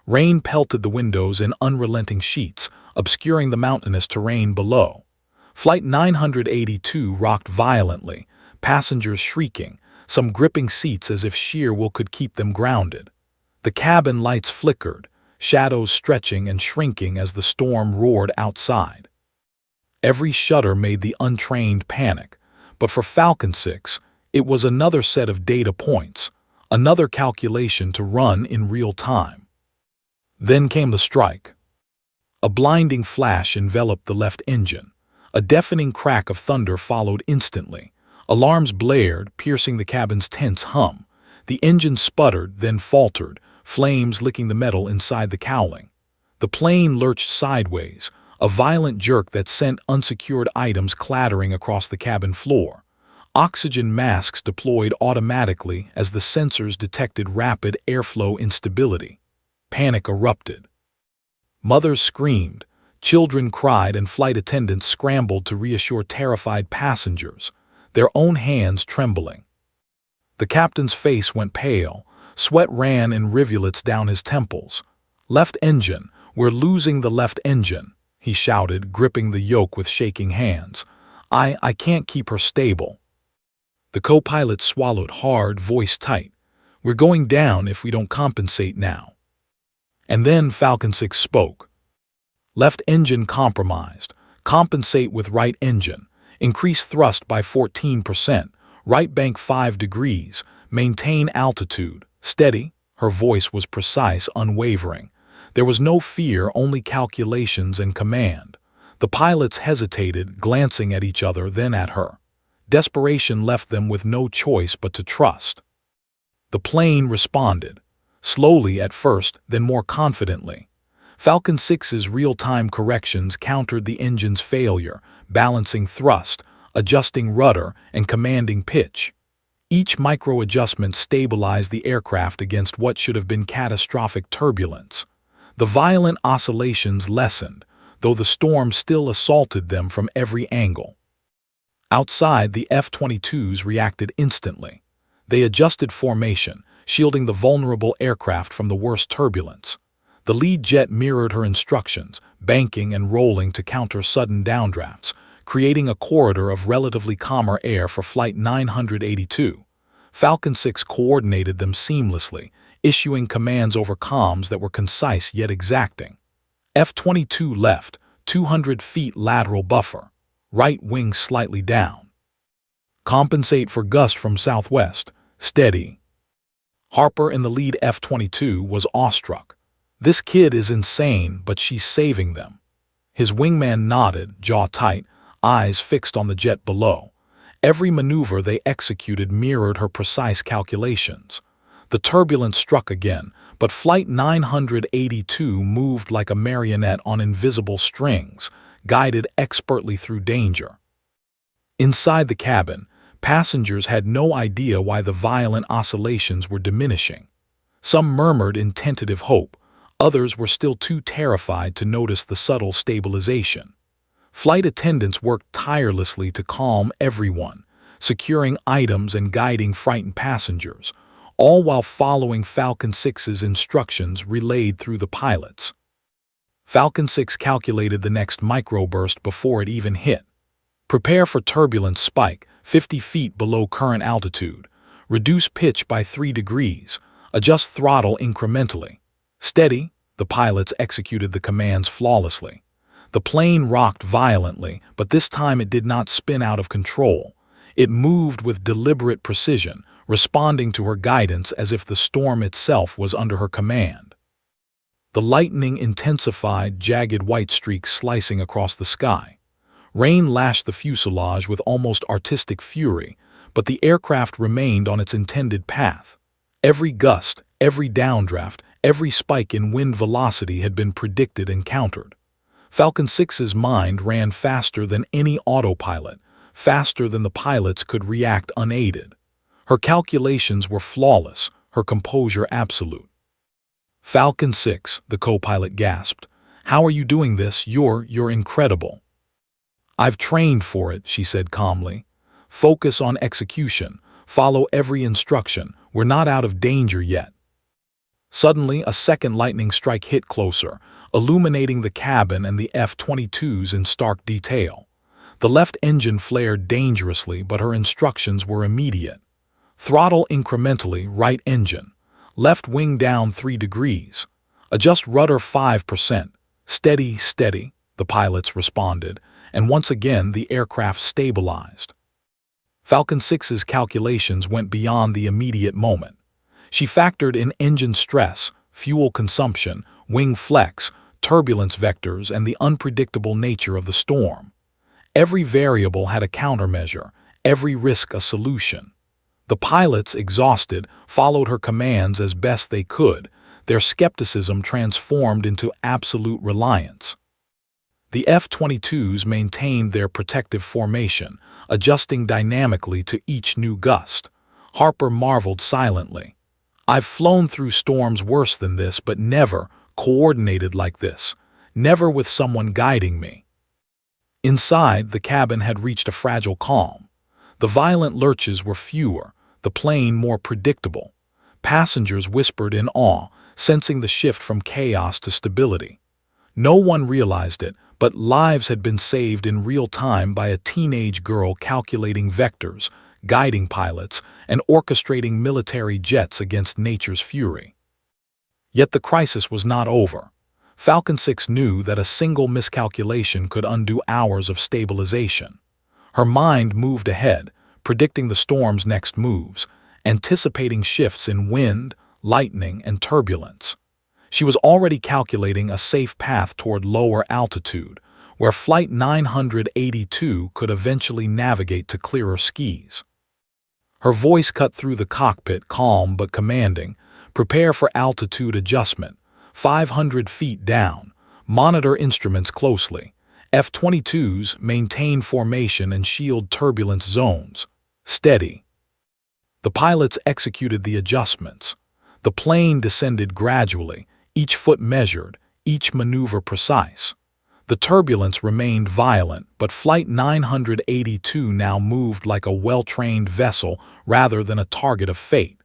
Rain pelted the windows in unrelenting sheets, obscuring the mountainous terrain below. Flight 982 rocked violently, passengers shrieking, some gripping seats as if sheer will could keep them grounded. The cabin lights flickered, shadows stretching and shrinking as the storm roared outside. Every shudder made the untrained panic, but for Falcon-Six, it was another set of data points, another calculation to run in real time. Then came the strike. A blinding flash enveloped the left engine. A deafening crack of thunder followed instantly. Alarms blared, piercing the cabin's tense hum. The engine sputtered, then faltered, flames licking the metal inside the cowling. The plane lurched sideways, a violent jerk that sent unsecured items clattering across the cabin floor. Oxygen masks deployed automatically as the sensors detected rapid airflow instability. Panic erupted. Mothers screamed, children cried, and flight attendants scrambled to reassure terrified passengers, their own hands trembling. The captain's face went pale, sweat ran in rivulets down his temples. "Left engine, we're losing the left engine," he shouted, gripping the yoke with shaking hands. I can't keep her stable." The co-pilot swallowed hard, voice tight. "We're going down if we don't compensate now." And then Falcon-Six spoke. "Left engine compromised. Compensate with right engine. Increase thrust by 14%. Right bank 5 degrees. Maintain altitude. Steady." Her voice was precise, unwavering. There was no fear, only calculations and command. The pilots hesitated, glancing at each other, then at her. Desperation left them with no choice but to trust. The plane responded. Slowly at first, then more confidently. Falcon-Six's real-time corrections countered the engine's failure, balancing thrust, adjusting rudder, and commanding pitch. Each micro-adjustment stabilized the aircraft against what should have been catastrophic turbulence. The violent oscillations lessened, though the storm still assaulted them from every angle. Outside, the F-22s reacted instantly. They adjusted formation, shielding the vulnerable aircraft from the worst turbulence. The lead jet mirrored her instructions, banking and rolling to counter sudden downdrafts, creating a corridor of relatively calmer air for Flight 982. Falcon-Six coordinated them seamlessly, issuing commands over comms that were concise yet exacting. F-22 left, 200 feet lateral buffer. Right wing slightly down. Compensate for gust from southwest. Steady. Harper in the lead F-22 was awestruck. "This kid is insane, but she's saving them." His wingman nodded, jaw tight, eyes fixed on the jet below. Every maneuver they executed mirrored her precise calculations. The turbulence struck again, but Flight 982 moved like a marionette on invisible strings, guided expertly through danger. Inside the cabin, passengers had no idea why the violent oscillations were diminishing. Some murmured in tentative hope, others were still too terrified to notice the subtle stabilization. Flight attendants worked tirelessly to calm everyone, securing items and guiding frightened passengers, all while following Falcon-Six's instructions relayed through the pilots. Falcon-Six calculated the next microburst before it even hit. "Prepare for turbulence spike, 50 feet below current altitude. Reduce pitch by 3 degrees. Adjust throttle incrementally. Steady, the pilots executed the commands flawlessly. The plane rocked violently, but this time it did not spin out of control. It moved with deliberate precision, responding to her guidance as if the storm itself was under her command. The lightning intensified, jagged white streaks slicing across the sky. Rain lashed the fuselage with almost artistic fury, but the aircraft remained on its intended path. Every gust, every downdraft, every spike in wind velocity had been predicted and countered. Falcon-Six's mind ran faster than any autopilot, faster than the pilots could react unaided. Her calculations were flawless, her composure absolute. "Falcon-Six," the co-pilot gasped. "How are you doing this? You're incredible." "I've trained for it," she said calmly. "Focus on execution. Follow every instruction. We're not out of danger yet." Suddenly, a second lightning strike hit closer, illuminating the cabin and the F-22s in stark detail. The left engine flared dangerously, but her instructions were immediate. Throttle incrementally, right engine. Left wing down 3 degrees. Adjust rudder 5%. Steady, steady, the pilots responded, and once again the aircraft stabilized. Falcon-Six's calculations went beyond the immediate moment. She factored in engine stress, fuel consumption, wing flex, turbulence vectors, and the unpredictable nature of the storm. Every variable had a countermeasure, every risk a solution. The pilots, exhausted, followed her commands as best they could, their skepticism transformed into absolute reliance. The F-22s maintained their protective formation, adjusting dynamically to each new gust. Harper marveled silently. "I've flown through storms worse than this, but never coordinated like this, never with someone guiding me." Inside, the cabin had reached a fragile calm. The violent lurches were fewer, the plane more predictable. Passengers whispered in awe, sensing the shift from chaos to stability. No one realized it, but lives had been saved in real time by a teenage girl calculating vectors, guiding pilots, and orchestrating military jets against nature's fury. Yet the crisis was not over. Falcon-Six knew that a single miscalculation could undo hours of stabilization. Her mind moved ahead, predicting the storm's next moves, anticipating shifts in wind, lightning, and turbulence. She was already calculating a safe path toward lower altitude, where Flight 982 could eventually navigate to clearer skies. Her voice cut through the cockpit, calm but commanding. "Prepare for altitude adjustment. 500 feet down. Monitor instruments closely. F-22s maintain formation and shield turbulence zones. Steady." The pilots executed the adjustments. The plane descended gradually, each foot measured, each maneuver precise. The turbulence remained violent, but Flight 982 now moved like a well-trained vessel rather than a target of fate.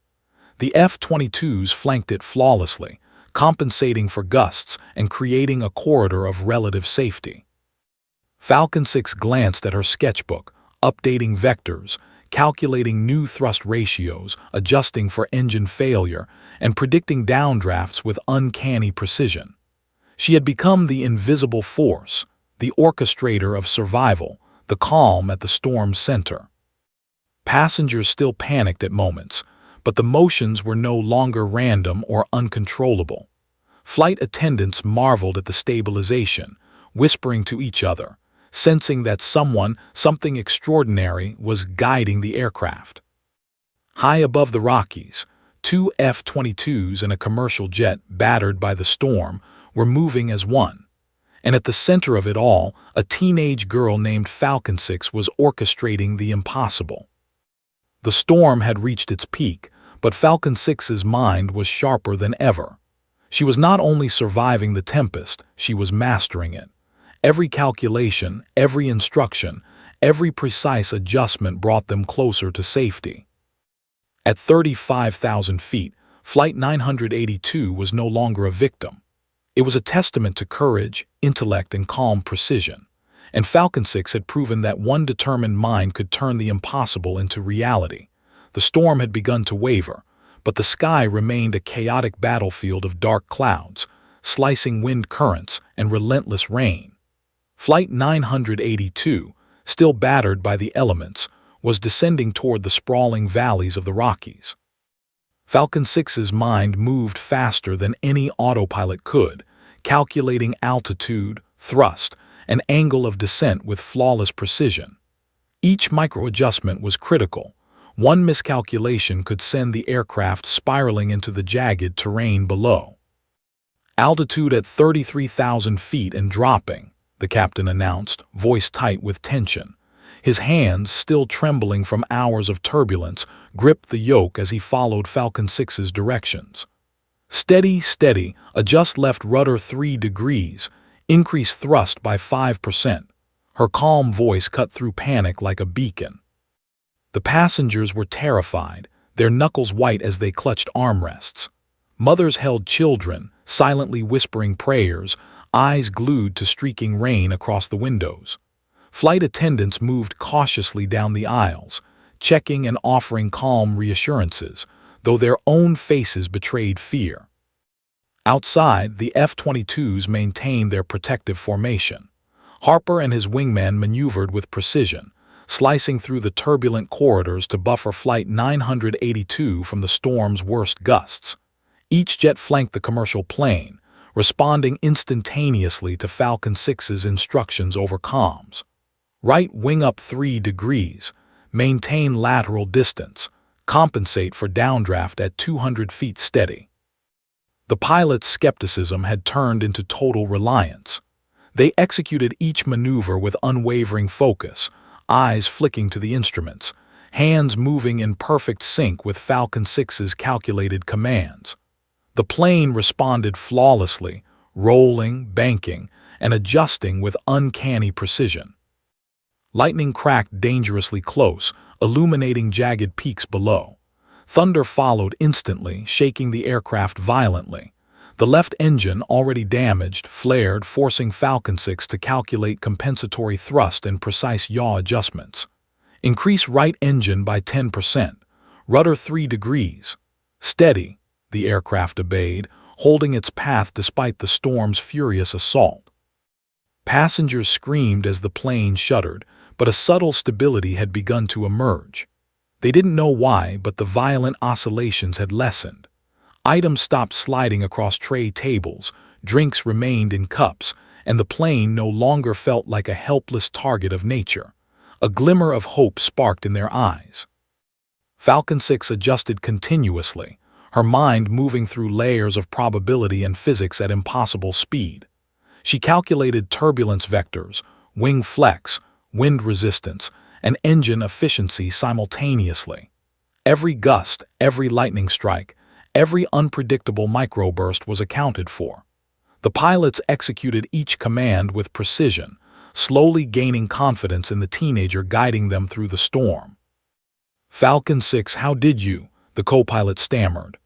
The F-22s flanked it flawlessly, compensating for gusts and creating a corridor of relative safety. Falcon-Six glanced at her sketchbook, updating vectors, calculating new thrust ratios, adjusting for engine failure, and predicting downdrafts with uncanny precision. She had become the invisible force, the orchestrator of survival, the calm at the storm's center. Passengers still panicked at moments, but the motions were no longer random or uncontrollable. Flight attendants marveled at the stabilization, whispering to each other, sensing that something extraordinary was guiding the aircraft. High above the Rockies, 2 F-22s and a commercial jet battered by the storm were moving as one. And at the center of it all, a teenage girl named Falcon-Six was orchestrating the impossible. The storm had reached its peak, but Falcon-Six's mind was sharper than ever. She was not only surviving the tempest, she was mastering it. Every calculation, every instruction, every precise adjustment brought them closer to safety. At 35,000 feet, Flight 982 was no longer a victim. It was a testament to courage, intellect, and calm precision. And Falcon-Six had proven that one determined mind could turn the impossible into reality. The storm had begun to waver, but the sky remained a chaotic battlefield of dark clouds, slicing wind currents, and relentless rain. Flight 982, still battered by the elements, was descending toward the sprawling valleys of the Rockies. Falcon-Six's mind moved faster than any autopilot could, calculating altitude, thrust, and angle of descent with flawless precision. Each micro-adjustment was critical. One miscalculation could send the aircraft spiraling into the jagged terrain below. "Altitude at 33,000 feet and dropping," the captain announced, voice tight with tension. His hands, still trembling from hours of turbulence, gripped the yoke as he followed Falcon-Six's directions. "Steady, steady, adjust left rudder 3 degrees, increase thrust by 5%. Her calm voice cut through panic like a beacon. The passengers were terrified, their knuckles white as they clutched armrests. Mothers held children, silently whispering prayers, eyes glued to streaking rain across the windows. Flight attendants moved cautiously down the aisles, checking and offering calm reassurances, though their own faces betrayed fear. Outside, the F-22s maintained their protective formation. Harper and his wingman maneuvered with precision, slicing through the turbulent corridors to buffer Flight 982 from the storm's worst gusts. Each jet flanked the commercial plane, responding instantaneously to Falcon-Six's instructions over comms. "Right wing up 3 degrees, maintain lateral distance, compensate for downdraft at 200 feet steady." The pilot's skepticism had turned into total reliance. They executed each maneuver with unwavering focus, eyes flicking to the instruments, hands moving in perfect sync with Falcon-Six's calculated commands. The plane responded flawlessly, rolling, banking, and adjusting with uncanny precision. Lightning cracked dangerously close, illuminating jagged peaks below. Thunder followed instantly, shaking the aircraft violently. The left engine, already damaged, flared, forcing Falcon-Six to calculate compensatory thrust and precise yaw adjustments. "Increase right engine by 10%. Rudder 3 degrees. Steady," the aircraft obeyed, holding its path despite the storm's furious assault. Passengers screamed as the plane shuddered, but a subtle stability had begun to emerge. They didn't know why, but the violent oscillations had lessened. Items stopped sliding across tray tables, drinks remained in cups, and the plane no longer felt like a helpless target of nature. A glimmer of hope sparked in their eyes. Falcon-Six adjusted continuously, her mind moving through layers of probability and physics at impossible speed. She calculated turbulence vectors, wing flex, wind resistance, and engine efficiency simultaneously. Every gust, every lightning strike, every unpredictable microburst was accounted for. The pilots executed each command with precision, slowly gaining confidence in the teenager guiding them through the storm. "Falcon-Six, how did you?" the co-pilot stammered.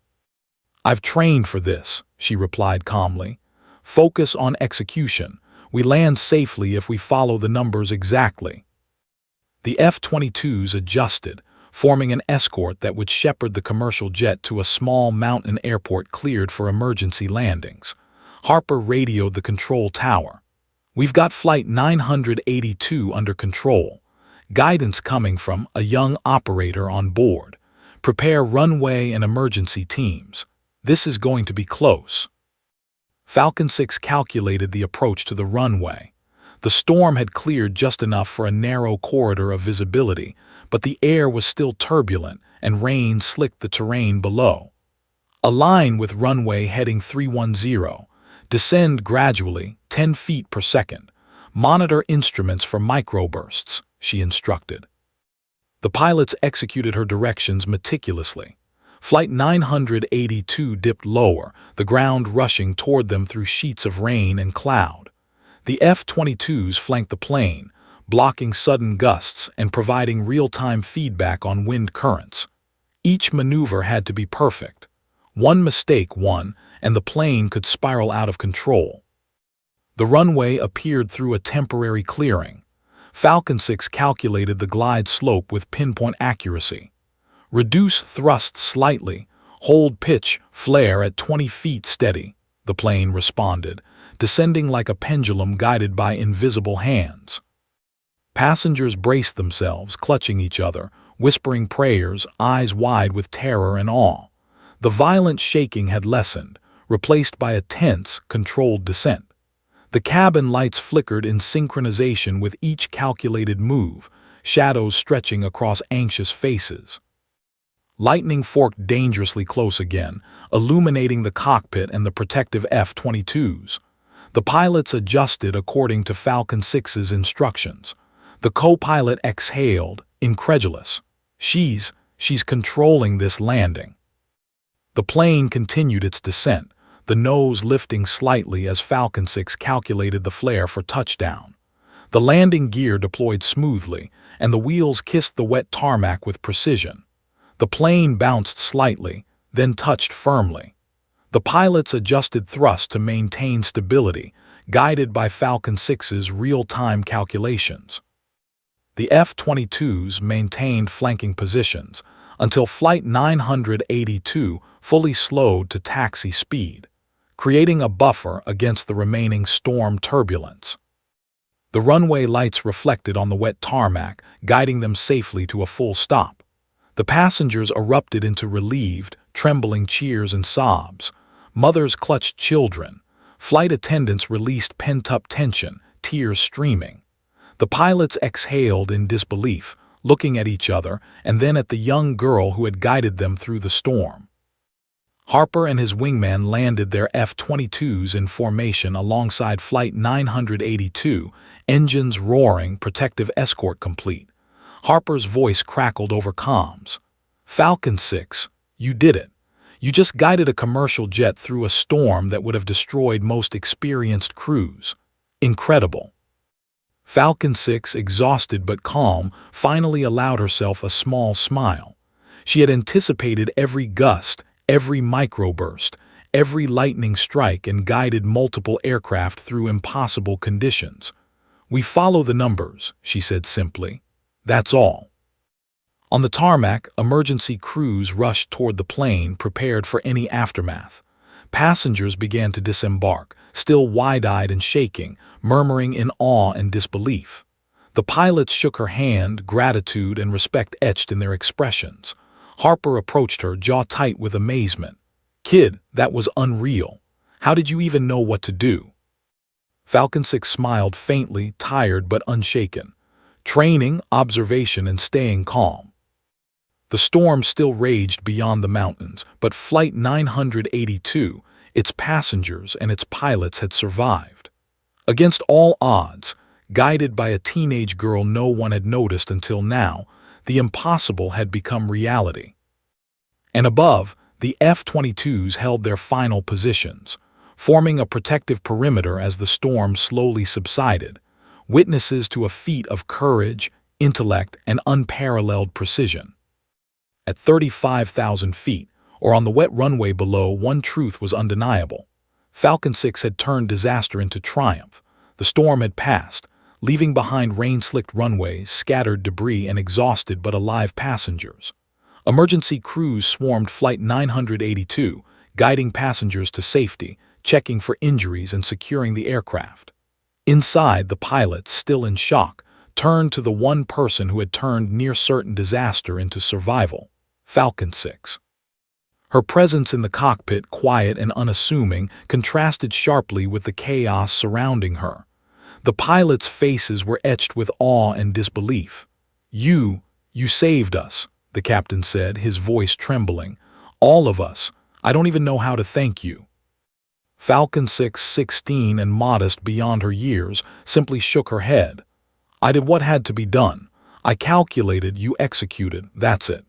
"I've trained for this," she replied calmly. "Focus on execution. We land safely if we follow the numbers exactly." The F-22s adjusted, forming an escort that would shepherd the commercial jet to a small mountain airport cleared for emergency landings. Harper radioed the control tower. "We've got Flight 982 under control. Guidance coming from a young operator on board. Prepare runway and emergency teams. This is going to be close." Falcon-Six calculated the approach to the runway. The storm had cleared just enough for a narrow corridor of visibility, but the air was still turbulent and rain slicked the terrain below. "Align with runway heading 310. Descend gradually, 10 feet per second. Monitor instruments for microbursts," she instructed. The pilots executed her directions meticulously. Flight 982 dipped lower, the ground rushing toward them through sheets of rain and cloud. The F-22s flanked the plane, blocking sudden gusts and providing real-time feedback on wind currents. Each maneuver had to be perfect. One mistake, and the plane could spiral out of control. The runway appeared through a temporary clearing. Falcon-Six calculated the glide slope with pinpoint accuracy. Reduce thrust slightly. Hold pitch, flare at 20 feet steady, the plane responded, descending like a pendulum guided by invisible hands. Passengers braced themselves, clutching each other, whispering prayers, eyes wide with terror and awe. The violent shaking had lessened, replaced by a tense, controlled descent. The cabin lights flickered in synchronization with each calculated move, shadows stretching across anxious faces. Lightning forked dangerously close again, illuminating the cockpit and the protective F-22s. The pilots adjusted according to Falcon-Six's instructions. The co-pilot exhaled, incredulous. She's controlling this landing. The plane continued its descent, the nose lifting slightly as Falcon-Six calculated the flare for touchdown. The landing gear deployed smoothly, and the wheels kissed the wet tarmac with precision. The plane bounced slightly, then touched firmly. The pilots adjusted thrust to maintain stability, guided by Falcon-Six's real-time calculations. The F-22s maintained flanking positions until Flight 982 fully slowed to taxi speed, creating a buffer against the remaining storm turbulence. The runway lights reflected on the wet tarmac, guiding them safely to a full stop. The passengers erupted into relieved, trembling cheers and sobs. Mothers clutched children. Flight attendants released pent-up tension, tears streaming. The pilots exhaled in disbelief, looking at each other and then at the young girl who had guided them through the storm. Harper and his wingman landed their F-22s in formation alongside Flight 982, engines roaring, protective escort complete. Harper's voice crackled over comms. "Falcon-Six, you did it. You just guided a commercial jet through a storm that would have destroyed most experienced crews. Incredible." Falcon-Six, exhausted but calm, finally allowed herself a small smile. She had anticipated every gust, every microburst, every lightning strike and guided multiple aircraft through impossible conditions. "We follow the numbers," she said simply. "That's all." On the tarmac, emergency crews rushed toward the plane, prepared for any aftermath. Passengers began to disembark, still wide-eyed and shaking, murmuring in awe and disbelief. The pilots shook her hand, gratitude and respect etched in their expressions. Harper approached her, jaw tight with amazement. "Kid, that was unreal. How did you even know what to do?" Falcon-Six smiled faintly, tired but unshaken. "Training, observation, and staying calm." The storm still raged beyond the mountains, but Flight 982, its passengers and its pilots had survived. Against all odds, guided by a teenage girl no one had noticed until now, the impossible had become reality. And above, the F-22s held their final positions, forming a protective perimeter as the storm slowly subsided, witnesses to a feat of courage, intellect, and unparalleled precision. At 35,000 feet, or on the wet runway below, one truth was undeniable. Falcon-Six had turned disaster into triumph. The storm had passed, leaving behind rain-slicked runways, scattered debris, and exhausted but alive passengers. Emergency crews swarmed Flight 982, guiding passengers to safety, checking for injuries and securing the aircraft. Inside, the pilots, still in shock, turned to the one person who had turned near-certain disaster into survival: Falcon-Six. Her presence in the cockpit, quiet and unassuming, contrasted sharply with the chaos surrounding her. The pilots' faces were etched with awe and disbelief. You saved us," the captain said, his voice trembling. "All of us. I don't even know how to thank you." Falcon-Six, 16 and modest beyond her years, simply shook her head. "I did what had to be done. I calculated, you executed, that's it."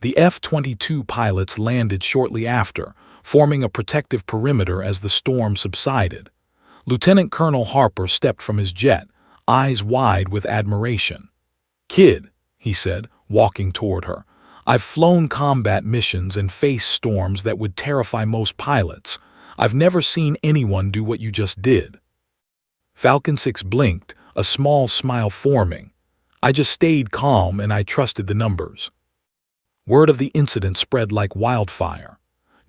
The F-22 pilots landed shortly after, forming a protective perimeter as the storm subsided. Lieutenant Colonel Harper stepped from his jet, eyes wide with admiration. "Kid," he said, walking toward her, "I've flown combat missions and faced storms that would terrify most pilots. I've never seen anyone do what you just did." Falcon-Six blinked, a small smile forming. "I just stayed calm and I trusted the numbers." Word of the incident spread like wildfire.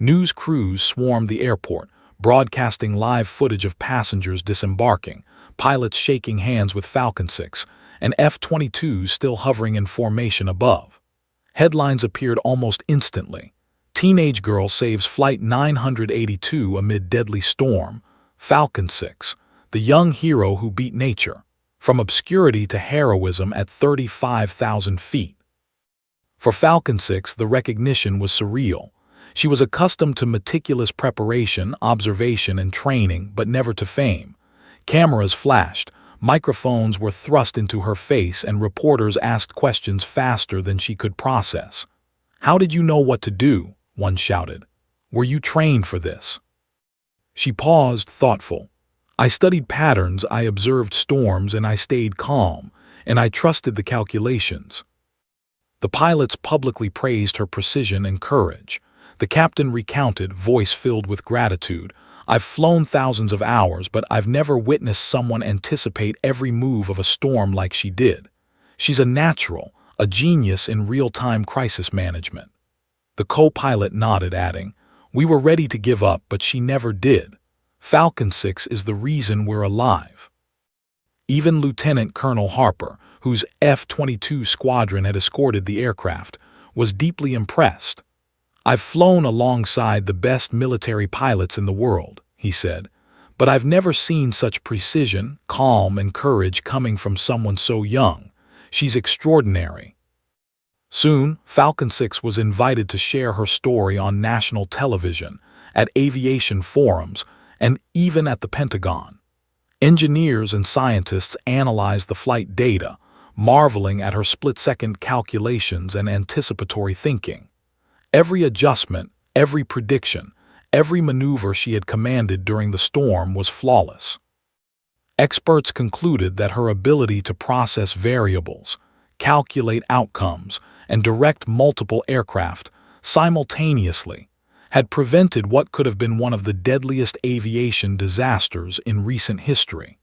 News crews swarmed the airport, broadcasting live footage of passengers disembarking, pilots shaking hands with Falcon-Six, and F-22s still hovering in formation above. Headlines appeared almost instantly. Teenage girl saves Flight 982 amid deadly storm. Falcon-Six, the young hero who beat nature, from obscurity to heroism at 35,000 feet. For Falcon-Six, the recognition was surreal. She was accustomed to meticulous preparation, observation, and training, but never to fame. Cameras flashed, microphones were thrust into her face, and reporters asked questions faster than she could process. "How did you know what to do?" one shouted. "Were you trained for this?" She paused, thoughtful. "I studied patterns, I observed storms, and I stayed calm, and I trusted the calculations." The pilots publicly praised her precision and courage. The captain recounted, voice filled with gratitude, "I've flown thousands of hours, but I've never witnessed someone anticipate every move of a storm like she did. She's a natural, a genius in real-time crisis management." The co-pilot nodded, adding, "We were ready to give up, but she never did. Falcon-Six is the reason we're alive." Even Lieutenant Colonel Harper, whose F-22 squadron had escorted the aircraft, was deeply impressed. "I've flown alongside the best military pilots in the world," he said, "but I've never seen such precision, calm, and courage coming from someone so young. She's extraordinary." Soon, Falcon-Six was invited to share her story on national television, at aviation forums, and even at the Pentagon. Engineers and scientists analyzed the flight data, marveling at her split-second calculations and anticipatory thinking. Every adjustment, every prediction, every maneuver she had commanded during the storm was flawless. Experts concluded that her ability to process variables, calculate outcomes, and direct multiple aircraft simultaneously had prevented what could have been one of the deadliest aviation disasters in recent history.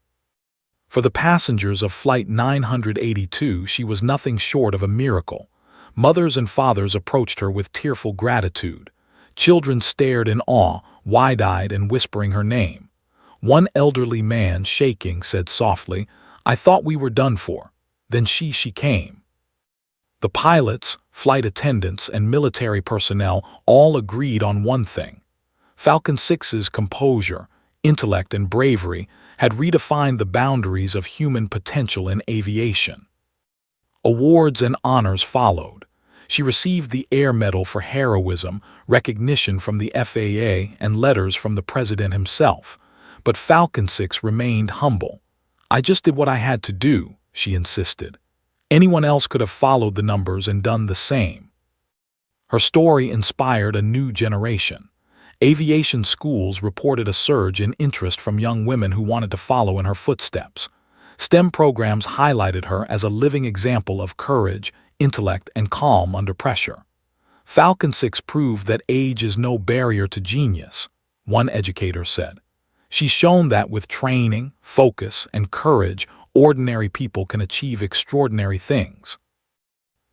For the passengers of Flight 982, she was nothing short of a miracle. Mothers and fathers approached her with tearful gratitude. Children stared in awe, wide-eyed and whispering her name. One elderly man, shaking, said softly, "I thought we were done for. Then she came." The pilots, flight attendants, and military personnel all agreed on one thing. Falcon-Six's composure, intellect, and bravery had redefined the boundaries of human potential in aviation. Awards and honors followed. She received the Air Medal for heroism, recognition from the FAA, and letters from the President himself. But Falcon-Six remained humble. "I just did what I had to do," she insisted. "Anyone else could have followed the numbers and done the same." Her story inspired a new generation. Aviation schools reported a surge in interest from young women who wanted to follow in her footsteps. STEM programs highlighted her as a living example of courage, intellect, and calm under pressure. Falcon-Six proved that age is no barrier to genius, one educator said. "She's shown that with training, focus, and courage, ordinary people can achieve extraordinary things."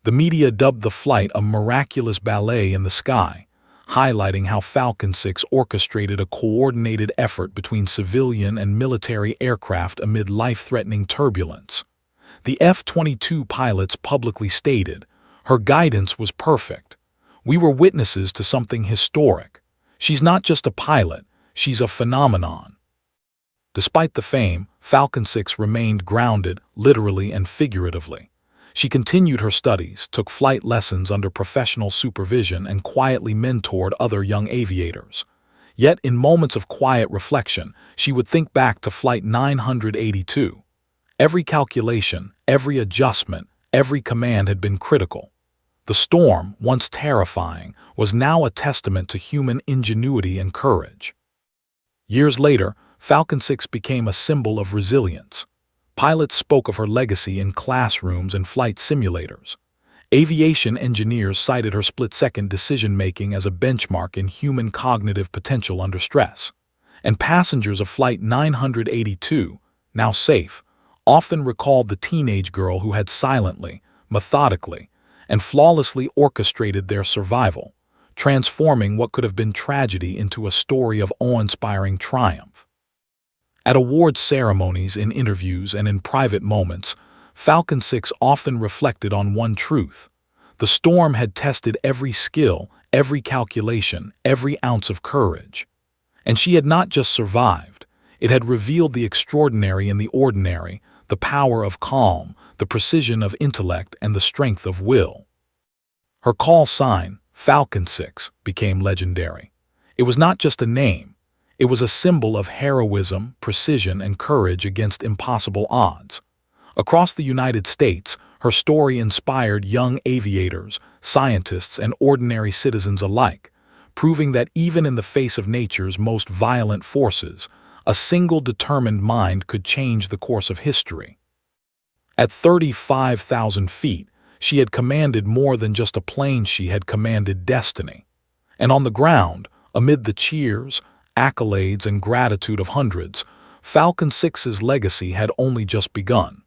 The media dubbed the flight a miraculous ballet in the sky, highlighting how Falcon-Six orchestrated a coordinated effort between civilian and military aircraft amid life-threatening turbulence. The F-22 pilots publicly stated, "Her guidance was perfect. We were witnesses to something historic. She's not just a pilot, she's a phenomenon." Despite the fame, Falcon-Six remained grounded, literally and figuratively. She continued her studies, took flight lessons under professional supervision, and quietly mentored other young aviators. Yet, in moments of quiet reflection, she would think back to Flight 982. Every calculation, every adjustment, every command had been critical. The storm, once terrifying, was now a testament to human ingenuity and courage. Years later, Falcon-Six became a symbol of resilience. Pilots spoke of her legacy in classrooms and flight simulators. Aviation engineers cited her split-second decision-making as a benchmark in human cognitive potential under stress. And passengers of Flight 982, now safe, often recalled the teenage girl who had silently, methodically, and flawlessly orchestrated their survival, transforming what could have been tragedy into a story of awe-inspiring triumph. At awards ceremonies, in interviews, and in private moments, Falcon-Six often reflected on one truth. The storm had tested every skill, every calculation, every ounce of courage. And she had not just survived. It had revealed the extraordinary in the ordinary, the power of calm, the precision of intellect, and the strength of will. Her call sign, Falcon-Six, became legendary. It was not just a name. It was a symbol of heroism, precision, and courage against impossible odds. Across the United States, her story inspired young aviators, scientists, and ordinary citizens alike, proving that even in the face of nature's most violent forces, a single determined mind could change the course of history. At 35,000 feet, she had commanded more than just a plane, she had commanded destiny. And on the ground, amid the cheers, accolades, and gratitude of hundreds, Falcon-Six's legacy had only just begun.